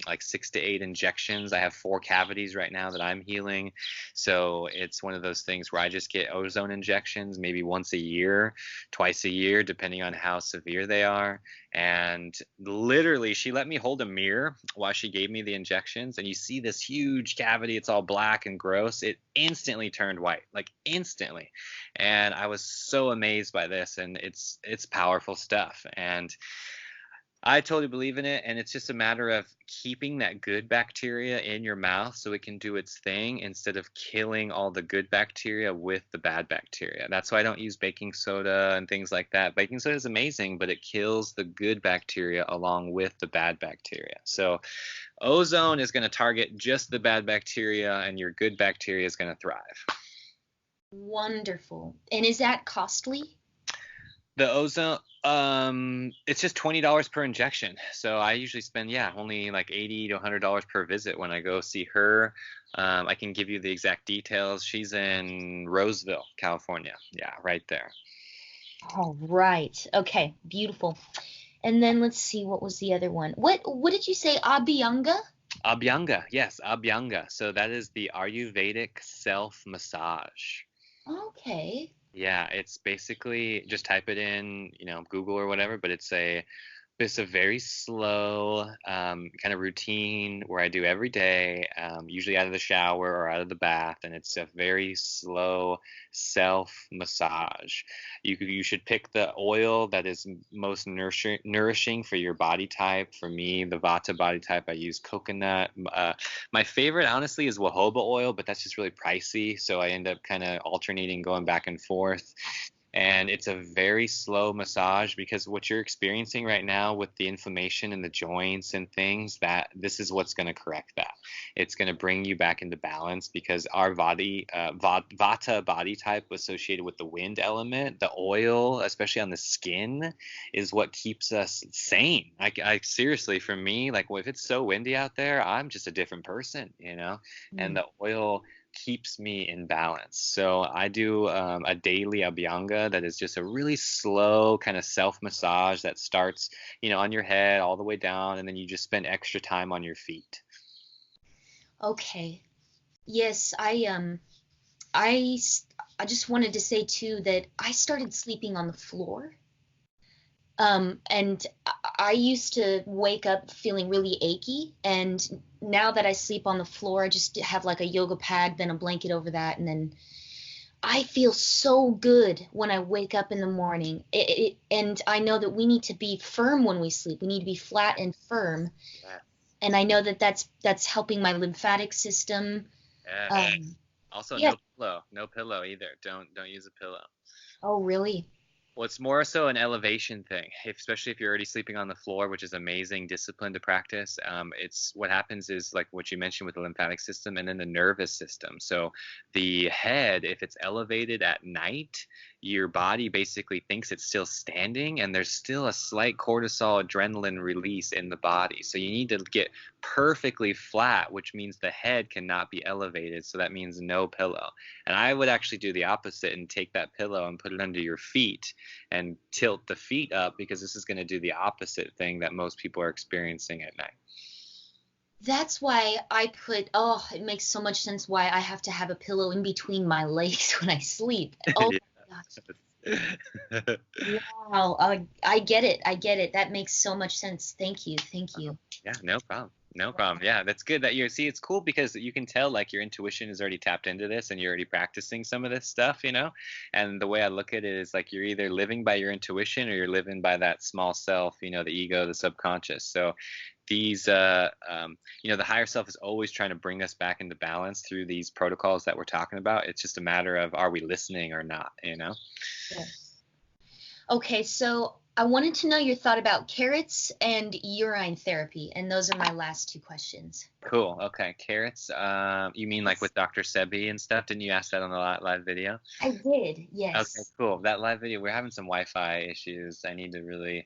like 6 to 8 injections. I have 4 cavities right now that I'm healing. So it's one of those things where I just get ozone injections maybe once a year, twice a year, depending on how severe they are. And literally, she let me hold a mirror while she gave me the injections, and you see this huge cavity. It's all black and gross. It instantly turned white, like instantly. And I was so amazed by this, and it's powerful stuff. And I totally believe in it, and it's just a matter of keeping that good bacteria in your mouth so it can do its thing, instead of killing all the good bacteria with the bad bacteria. That's why I don't use baking soda and things like that. Baking soda is amazing, but it kills the good bacteria along with the bad bacteria. So ozone is going to target just the bad bacteria, and your good bacteria is going to thrive. Wonderful. And is that costly? The ozone, it's just $20 per injection. So I usually spend, only like $80 to $100 per visit when I go see her. I can give you the exact details. She's in Roseville, California. Yeah, right there. All right. Okay. Beautiful. And then let's see, what was the other one? What did you say? Abhyanga? Abhyanga, yes, Abhyanga. So that is the Ayurvedic self massage. Okay. Yeah, it's basically, just type it in, Google or whatever, but it's a very slow kind of routine where I do every day, usually out of the shower or out of the bath, and it's a very slow self massage. You should pick the oil that is most nourishing for your body type. For me, the Vata body type, I use coconut. My favorite, honestly, is jojoba oil, but that's just really pricey, so I end up kind of alternating, going back and forth. And it's a very slow massage, because what you're experiencing right now with the inflammation in the joints and things, that this is what's going to correct that. It's going to bring you back into balance, because our body, Vata body type, associated with the wind element, the oil, especially on the skin, is what keeps us sane. I seriously, for me, like, well, if it's so windy out there, I'm just a different person, and the oil keeps me in balance. So I do a daily Abhyanga that is just a really slow kind of self massage that starts, on your head all the way down, and then you just spend extra time on your feet. Okay. Yes, I just wanted to say too that I started sleeping on the floor. And I used to wake up feeling really achy, and now that I sleep on the floor, I just have like a yoga pad, then a blanket over that, and then I feel so good when I wake up in the morning. And I know that we need to be firm when we sleep. We need to be flat and firm. Yeah. And I know that that's helping my lymphatic system. Yeah. Also, Yeah. no pillow either. Don't use a pillow. Oh, really? Well, it's more so an elevation thing, especially if you're already sleeping on the floor, which is amazing discipline to practice. It's what happens is, like what you mentioned with the lymphatic system and then the nervous system. So the head, if it's elevated at night, your body basically thinks it's still standing, and there's still a slight cortisol adrenaline release in the body. So you need to get perfectly flat, which means the head cannot be elevated. So that means no pillow. And I would actually do the opposite and take that pillow and put it under your feet and tilt the feet up, because this is going to do the opposite thing that most people are experiencing at night. That's why it makes so much sense why I have to have a pillow in between my legs when I sleep. Oh my gosh. Wow. I get it. That makes so much sense. Thank you. Yeah, no problem. No problem. Yeah, that's good that you see. It's cool because you can tell like your intuition is already tapped into this and you're already practicing some of this stuff, you know? And the way I look at it is like you're either living by your intuition or you're living by that small self, you know, the ego, the subconscious. So these, the higher self is always trying to bring us back into balance through these protocols that we're talking about. It's just a matter of are we listening or not, you know? Yes. Okay, so I wanted to know your thought about carrots and urine therapy, and those are my last two questions. Cool. Okay. Carrots. You mean like with Dr. Sebi and stuff? Didn't you ask that on the live video? I did, Okay, yes. cool. That live video, we're having some Wi-Fi issues. I need to really,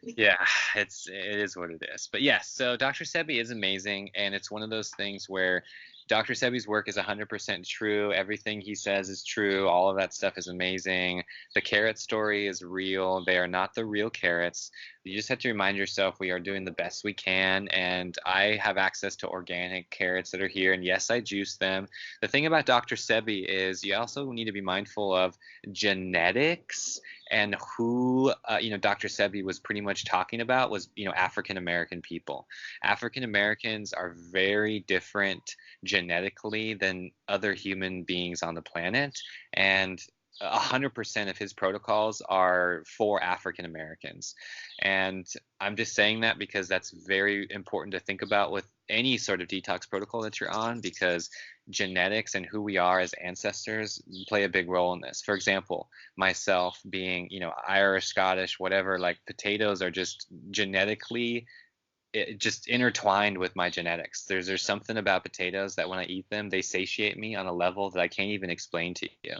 yeah, it is what it is. But yes, so Dr. Sebi is amazing, and it's one of those things where Dr. Sebi's work is 100% true. Everything he says is true. All of that stuff is amazing. The carrot story is real. They are not the real carrots. You just have to remind yourself we are doing the best we can, and I have access to organic carrots that are here, and yes, I juice them. The thing about Dr. Sebi is you also need to be mindful of genetics and who Dr. Sebi was pretty much talking about was African American people. African Americans are very different genetically than other human beings on the planet, and 100% of his protocols are for African Americans. And I'm just saying that because that's very important to think about with any sort of detox protocol that you're on, because genetics and who we are as ancestors play a big role in this. For example, myself being, Irish, Scottish, whatever, like potatoes are just genetically just intertwined with my genetics. There's something about potatoes that when I eat them, they satiate me on a level that I can't even explain to you.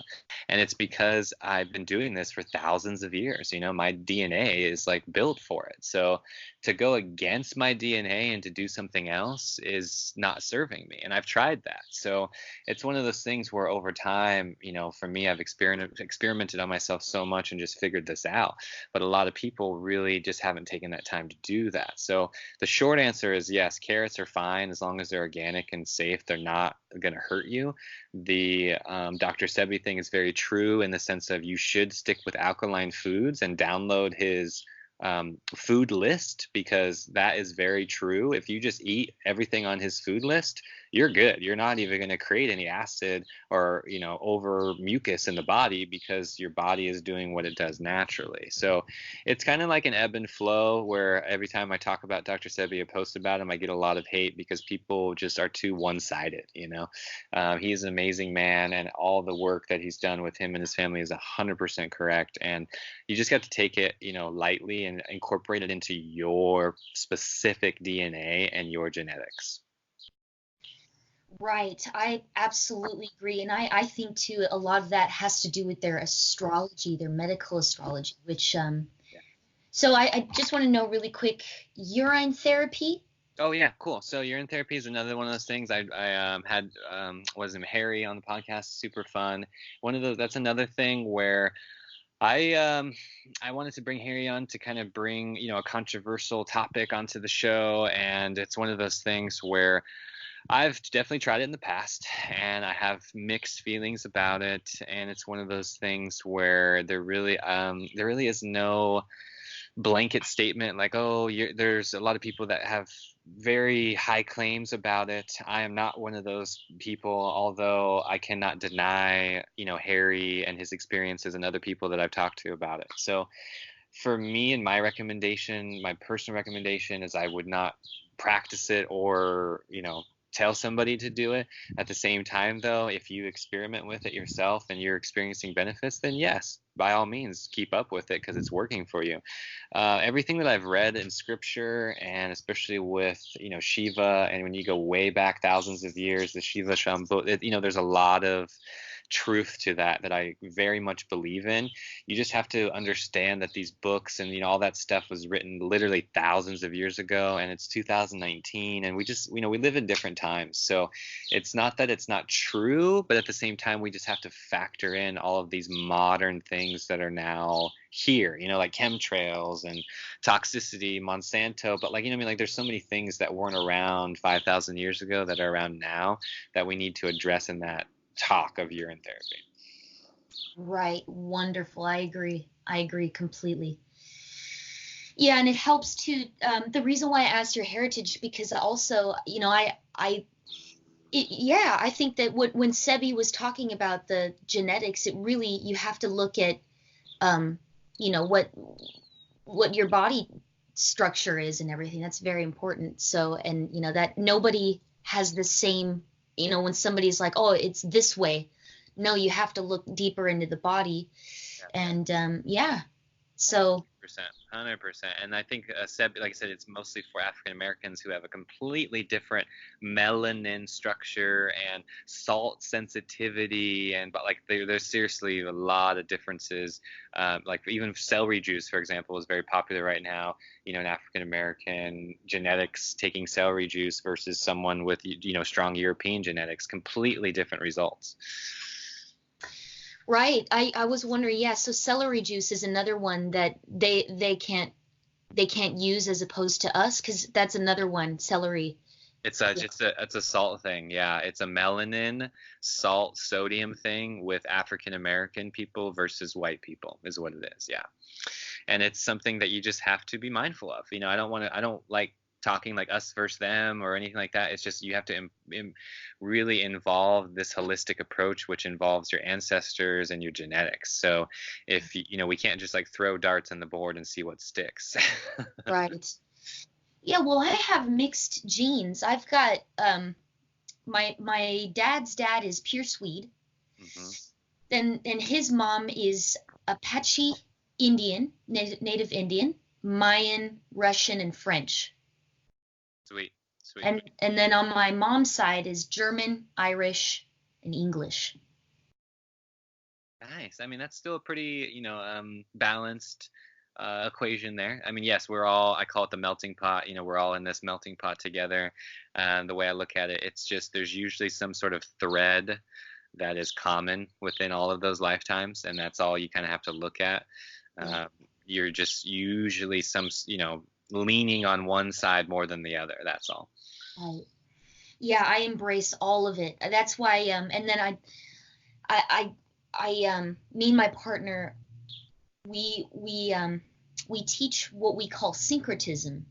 And it's because I've been doing this for thousands of years. My DNA is like built for it. So to go against my DNA and to do something else is not serving me. And I've tried that. So it's one of those things where over time, for me, I've experimented on myself so much and just figured this out. But a lot of people really just haven't taken that time to do that. So the short answer is yes, carrots are fine as long as they're organic and safe. They're not going to hurt you. The Dr. Sebi thing is very true in the sense of you should stick with alkaline foods and download his food list, because that is very true. If you just eat everything on his food list, you're good. You're not even going to create any acid or over mucus in the body, because your body is doing what it does naturally. So it's kind of like an ebb and flow, where every time I talk about Dr. Sebi, I post about him, I get a lot of hate because people just are too one-sided. He's an amazing man, and all the work that he's done with him and his family is 100% correct. And you just got to take it lightly and incorporate it into your specific DNA and your genetics. Right. I absolutely agree. And I think too, a lot of that has to do with their astrology, their medical astrology, which, Yeah. so I just want to know really quick, urine therapy? Oh yeah, cool. So urine therapy is another one of those things. I had was him Harry on the podcast, super fun. One of those. That's another thing where I wanted to bring Harry on to kind of bring a controversial topic onto the show, and it's one of those things where I've definitely tried it in the past, and I have mixed feelings about it. And it's one of those things where there really is no blanket statement like, oh, there's a lot of people that have very high claims about it. I am not one of those people, although I cannot deny, Harry and his experiences and other people that I've talked to about it. So for me, and my recommendation, my personal recommendation is I would not practice it or, tell somebody to do it. At the same time, though, if you experiment with it yourself and you're experiencing benefits, then yes, by all means, keep up with it because it's working for you. Everything that I've read in scripture, and especially with, Shiva, and when you go way back thousands of years, the Shiva shampoo, there's a lot of truth to that I very much believe in. You just have to understand that these books and all that stuff was written literally thousands of years ago, and it's 2019, and we just we live in different times. So it's not that it's not true, but at the same time we just have to factor in all of these modern things that are now here, like chemtrails and toxicity, Monsanto. But there's so many things that weren't around 5,000 years ago that are around now that we need to address in that talk of urine therapy. Right. Wonderful. I agree. I agree completely. Yeah, and it helps to the reason why I asked your heritage because also, yeah, I think that when Sebi was talking about the genetics, it really you have to look at um, what your body structure is and everything. That's very important. So, and that nobody has the same, when somebody's like, oh, it's this way. No, you have to look deeper into the body. And yeah, so 100%. And I think, like I said, it's mostly for African Americans who have a completely different melanin structure and salt sensitivity, and but like there's seriously a lot of differences. Like even celery juice, for example, is very popular right now. In African American genetics, taking celery juice versus someone with strong European genetics, completely different results. right. I was wondering, yeah, so celery juice is another one that they can't use as opposed to us because that's another one, celery. It's Yeah. it's a salt thing. Yeah, it's a melanin, salt, sodium thing with African American people versus white people is what it is. Yeah. And it's something that you just have to be mindful of. I don't like talking like us versus them or anything like that. It's just you have to really involve this holistic approach, which involves your ancestors and your genetics. So if we can't just like throw darts on the board and see what sticks. Right. Yeah, well, I have mixed genes. I've got my dad's dad is pure Swede. Hmm. Then his mom is Apache Indian, native Indian, Mayan, Russian, and French. Sweet, sweet. And then on my mom's side is German, Irish, and English. Nice. I mean, that's still a pretty, balanced equation there. I mean, yes, I call it the melting pot. We're all in this melting pot together. And the way I look at it, it's just there's usually some sort of thread that is common within all of those lifetimes, and that's all you kind of have to look at. Yeah. You're just usually leaning on one side more than the other. That's all. Right. Yeah, I embrace all of it. That's why and then me and my partner we teach what we call syncretism,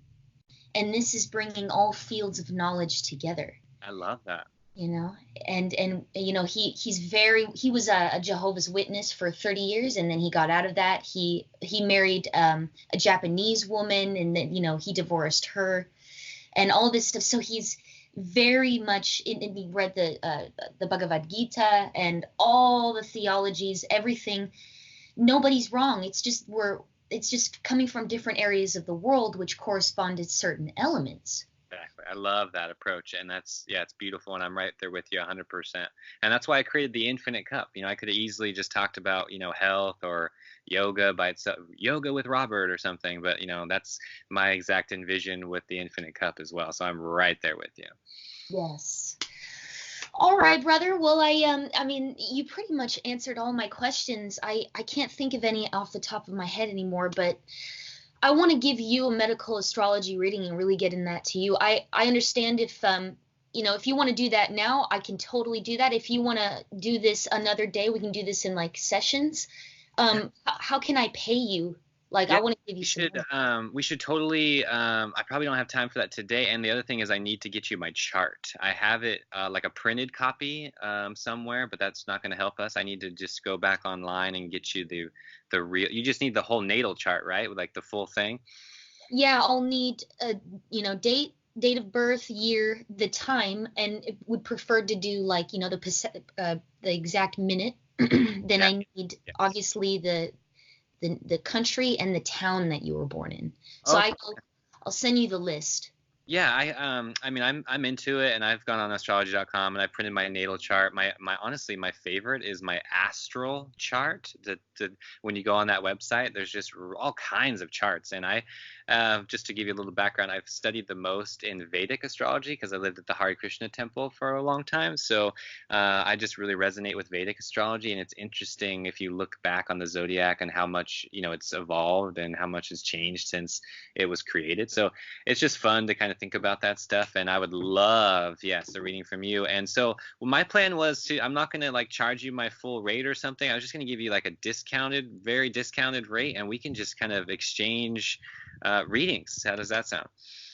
and this is bringing all fields of knowledge together. I love that. And he was a Jehovah's Witness for 30 years, and then he got out of that. He married a Japanese woman, and then he divorced her and all this stuff. So he's very much he read the Bhagavad Gita and all the theologies, everything. Nobody's wrong. It's just coming from different areas of the world which correspond to certain elements. Exactly. I love that approach, and it's beautiful, and I'm right there with you 100%. And that's why I created the Infinite Cup. I could have easily just talked about, health or yoga by itself, yoga with Robert or something, but that's my exact envision with the Infinite Cup as well. So I'm right there with you. Yes. All right, brother. Well, I mean, you pretty much answered all my questions. I can't think of any off the top of my head anymore, but I want to give you a medical astrology reading and really get in that to you. I understand if if you want to do that now, I can totally do that. If you want to do this another day, we can do this in like sessions. How can I pay you? Like, Yeah, I want to give you we should totally. I probably don't have time for that today. And the other thing is, I need to get you my chart. I have it like a printed copy somewhere, but that's not going to help us. I need to just go back online and get you the real. You just need the whole natal chart, right? Like the full thing. Yeah, I'll need a date of birth, year, the time, and would prefer to do like the exact minute. Then Yeah. I need Yes. obviously the country and the town that you were born in. So Okay. I'll send you the list. Yeah, I mean I'm into it, and I've gone on astrology.com and I printed my natal chart. My honestly my favorite is my astral chart. When you go on that website, there's just all kinds of charts, and I just to give you a little background, I've studied the most in Vedic astrology because I lived at the Hare Krishna temple for a long time. So I just really resonate with Vedic astrology, and it's interesting if you look back on the zodiac and how much it's evolved and how much has changed since it was created. So it's just fun to kind of of think about that stuff. And I would love, yes, a reading from you. And so well, my plan was to, I'm not going to like charge you my full rate or something. I was just going to give you like a discounted, very discounted rate, and we can just kind of exchange readings. How does that sound?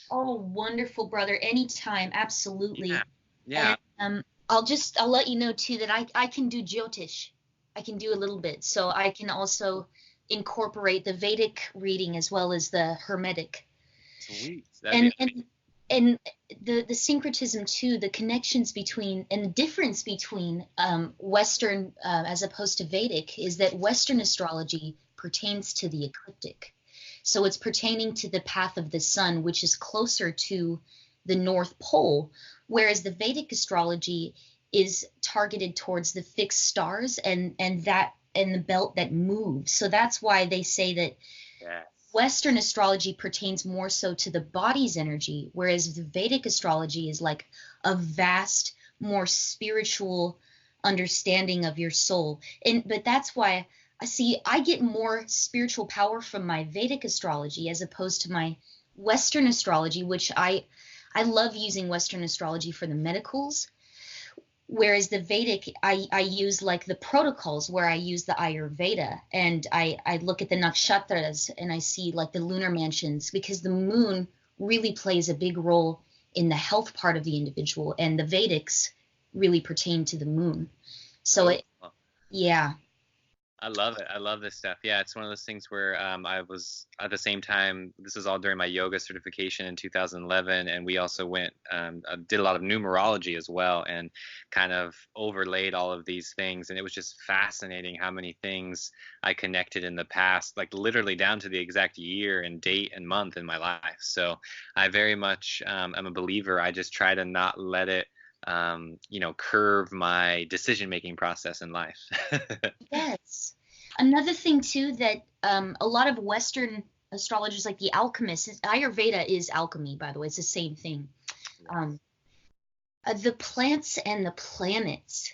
Oh, wonderful, brother. Anytime, absolutely. Yeah. Yeah. And I'll let you know too that I can do Jyotish. I can do a little bit. So I can also incorporate the Vedic reading as well as the Hermetic. Sweet. And the syncretism too, the connections between and the difference between Western as opposed to Vedic is that Western astrology pertains to the ecliptic. So it's pertaining to the path of the sun, which is closer to the North Pole, whereas the Vedic astrology is targeted towards the fixed stars and the belt that moves. So that's why they say that Western astrology pertains more so to the body's energy, whereas the Vedic astrology is like a vast, more spiritual understanding of your soul. But that's why I get more spiritual power from my Vedic astrology as opposed to my Western astrology, which I love using Western astrology for the medicals. Whereas the Vedic, I use like the protocols where I use the Ayurveda and I look at the nakshatras and I see like the lunar mansions, because the moon really plays a big role in the health part of the individual, and the Vedics really pertain to the moon. So yeah. I love it. I love this stuff. Yeah, it's one of those things where I was at the same time, this is all during my yoga certification in 2011, and we also went, did a lot of numerology as well, and kind of overlaid all of these things. And it was just fascinating how many things I connected in the past, like literally down to the exact year and date and month in my life. So I very much am a believer. I just try to not let it curve my decision-making process in life. Yes. Another thing too that a lot of Western astrologers, like the alchemists, Ayurveda is alchemy, by the way, it's the same thing. The plants and the planets.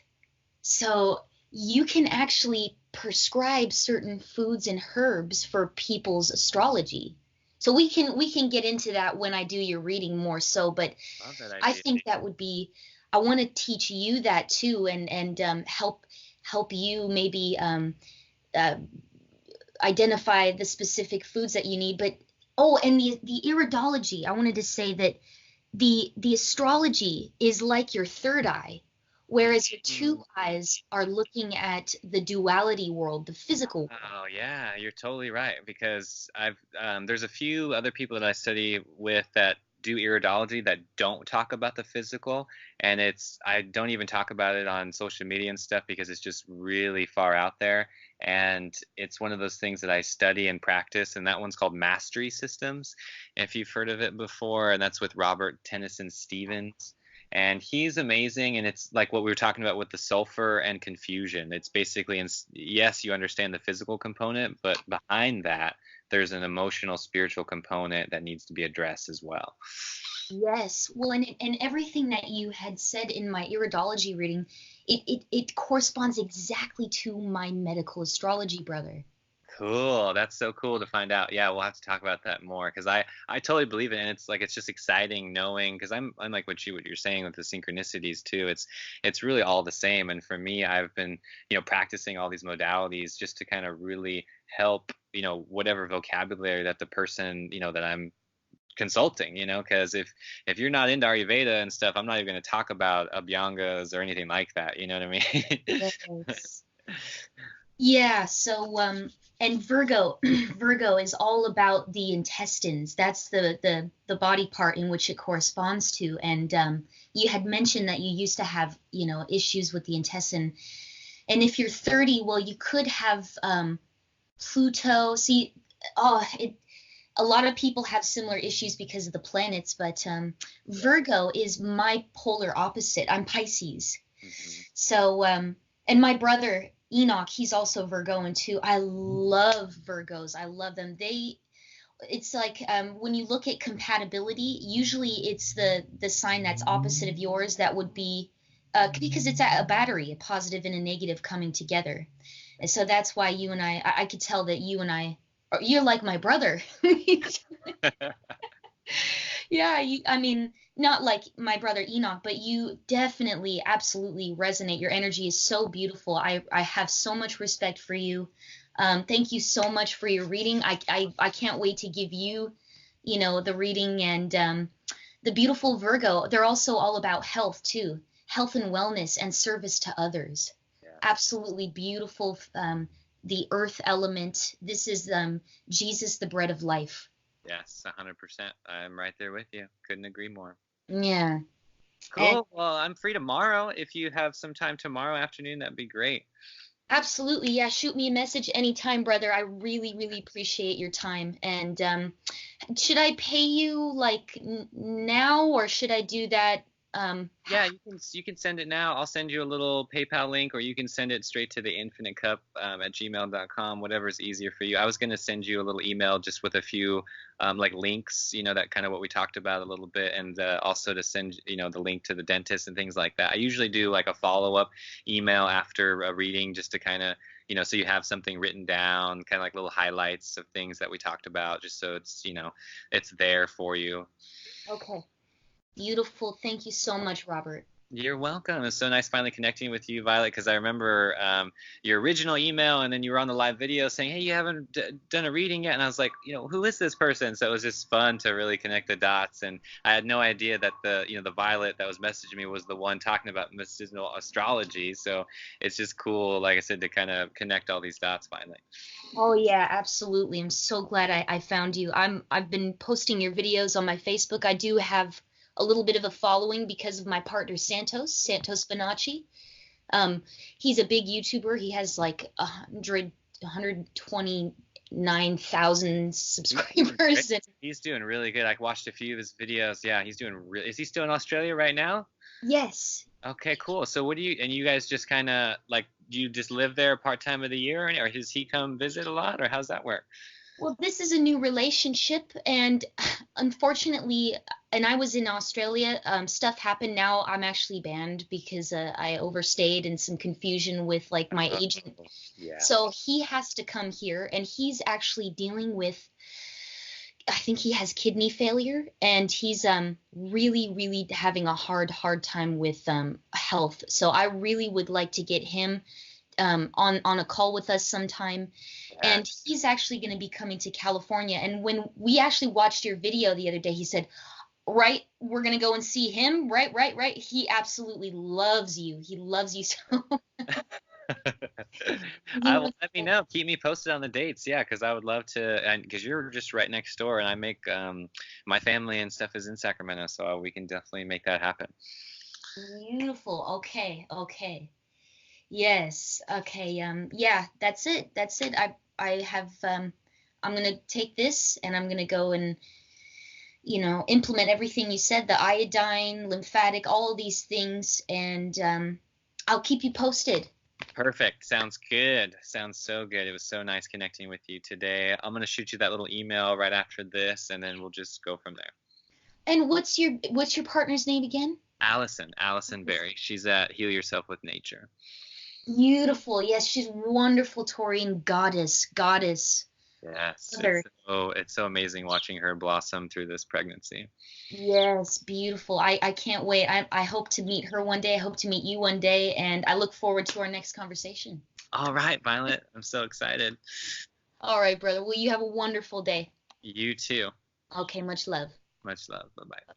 So you can actually prescribe certain foods and herbs for people's astrology. So we can get into that when I do your reading more so, but I think that would be, I want to teach you that too, and help you maybe identify the specific foods that you need. But and the iridology, I wanted to say that the astrology is like your third eye, whereas your two eyes are looking at the duality world, the physical world. Oh yeah, you're totally right, because there's a few other people that I study with that do iridology that don't talk about the physical, and I don't even talk about it on social media and stuff because it's just really far out there. And it's one of those things that I study and practice, and that one's called Mastery Systems, if you've heard of it before, and that's with Robert Tennyson Stevens. And he's amazing, and it's like what we were talking about with the sulfur and confusion. It's basically, yes, you understand the physical component, but behind that, there's an emotional, spiritual component that needs to be addressed as well. Yes. Well, and everything that you had said in my iridology reading, it corresponds exactly to my medical astrology, brother. Cool. That's so cool to find out. Yeah, we'll have to talk about that more, because I totally believe it, and it's just exciting knowing, because I'm like what you're saying with the synchronicities too. It's really all the same, and for me, I've been practicing all these modalities just to kind of really help whatever vocabulary that the person that I'm consulting, because if you're not into Ayurveda and stuff, I'm not even going to talk about Abhyangas or anything like that. You know what I mean? Yes. Yeah. So and Virgo is all about the intestines. That's the body part in which it corresponds to. And you had mentioned that you used to have issues with the intestine, and if you're 30, well, you could have Pluto. See, a lot of people have similar issues because of the planets, but Virgo is my polar opposite. I'm Pisces. Mm-hmm. So, and my brother Enoch, he's also Virgoan too. I love Virgos. I love them. It's like when you look at compatibility, usually it's the sign that's opposite of yours that would be, because it's a battery, a positive and a negative coming together. And so that's why you and I could tell that you and I, you're like my brother. Yeah, I mean, not like my brother Enoch, but you definitely, absolutely resonate. Your energy is so beautiful. I have so much respect for you. Thank you so much for your reading. I can't wait to give you, the reading and the beautiful Virgo. They're also all about health too, health and wellness and service to others. Yeah. Absolutely beautiful. The earth element. This is Jesus, the bread of life. Yes, 100%. I'm right there with you. Couldn't agree more. Yeah. And Cool. Well, I'm free tomorrow. If you have some time tomorrow afternoon, that'd be great. absolutely, yeah. Shoot me a message anytime, brother. I really, really appreciate your time. And should I pay you like now, or should I do that? Yeah, you can send it now. I'll send you a little PayPal link, or you can send it straight to the Infinite Cup at gmail.com, whatever's easier for you. I was going to send you a little email just with a few like links, that kind of what we talked about a little bit, and also to send the link to the dentist and things like that. I usually do like a follow-up email after a reading just to kind of so you have something written down, kind of like little highlights of things that we talked about, just so it's there for you. Okay. Beautiful. Thank you so much, Robert. You're welcome. It's so nice finally connecting with you, Violet, because I remember your original email, and then you were on the live video saying, hey, you haven't done a reading yet. And I was like, who is this person? So it was just fun to really connect the dots. And I had no idea that the Violet that was messaging me was the one talking about medicinal astrology. So it's just cool, like I said, to kind of connect all these dots finally. Oh yeah, absolutely. I'm so glad I found you. I've been posting your videos on my Facebook. I do have a little bit of a following because of my partner Santos Bonacci. He's a big YouTuber. He has like 129,000 subscribers. And He's doing really good. I watched a few of his videos. Yeah, he's doing Is he still in Australia right now? yes. Okay, cool. So you guys just kind of like, do you just live there part-time of the year, or does he come visit a lot, or how's that work? Well, this is a new relationship, and unfortunately, and I was in Australia, stuff happened. Now I'm actually banned because I overstayed and some confusion with like my agent. Yeah. So he has to come here, and he's actually dealing with, I think he has kidney failure, and he's really, really having a hard time with health. So I really would like to get him on a call with us sometime. And he's actually going to be coming to California. And when we actually watched your video the other day, he said, right, we're going to go and see him. Right. He absolutely loves you. He loves you so I will. Let me know. Keep me posted on the dates. Yeah, because I would love to, and because you're just right next door, and I make my family and stuff is in Sacramento, so we can definitely make that happen. Beautiful. Okay. Yes. Okay. Yeah, that's it. I have I'm gonna take this and I'm gonna go and implement everything you said, the iodine, lymphatic, all of these things, and I'll keep you posted. Perfect. Sounds good. Sounds so good. It was so nice connecting with you today. I'm gonna shoot you that little email right after this, and then we'll just go from there. And what's your partner's name again? Alison Berry. She's at Heal Yourself with Nature. Beautiful. Yes, she's wonderful, Taurine goddess. Yes. It's so amazing watching her blossom through this pregnancy. Yes, beautiful. I can't wait. I hope to meet her one day. I hope to meet you one day, and I look forward to our next conversation. All right, Violet. I'm so excited. All right, brother. Well, you have a wonderful day. You too. Okay, much love. Much love. Bye-bye.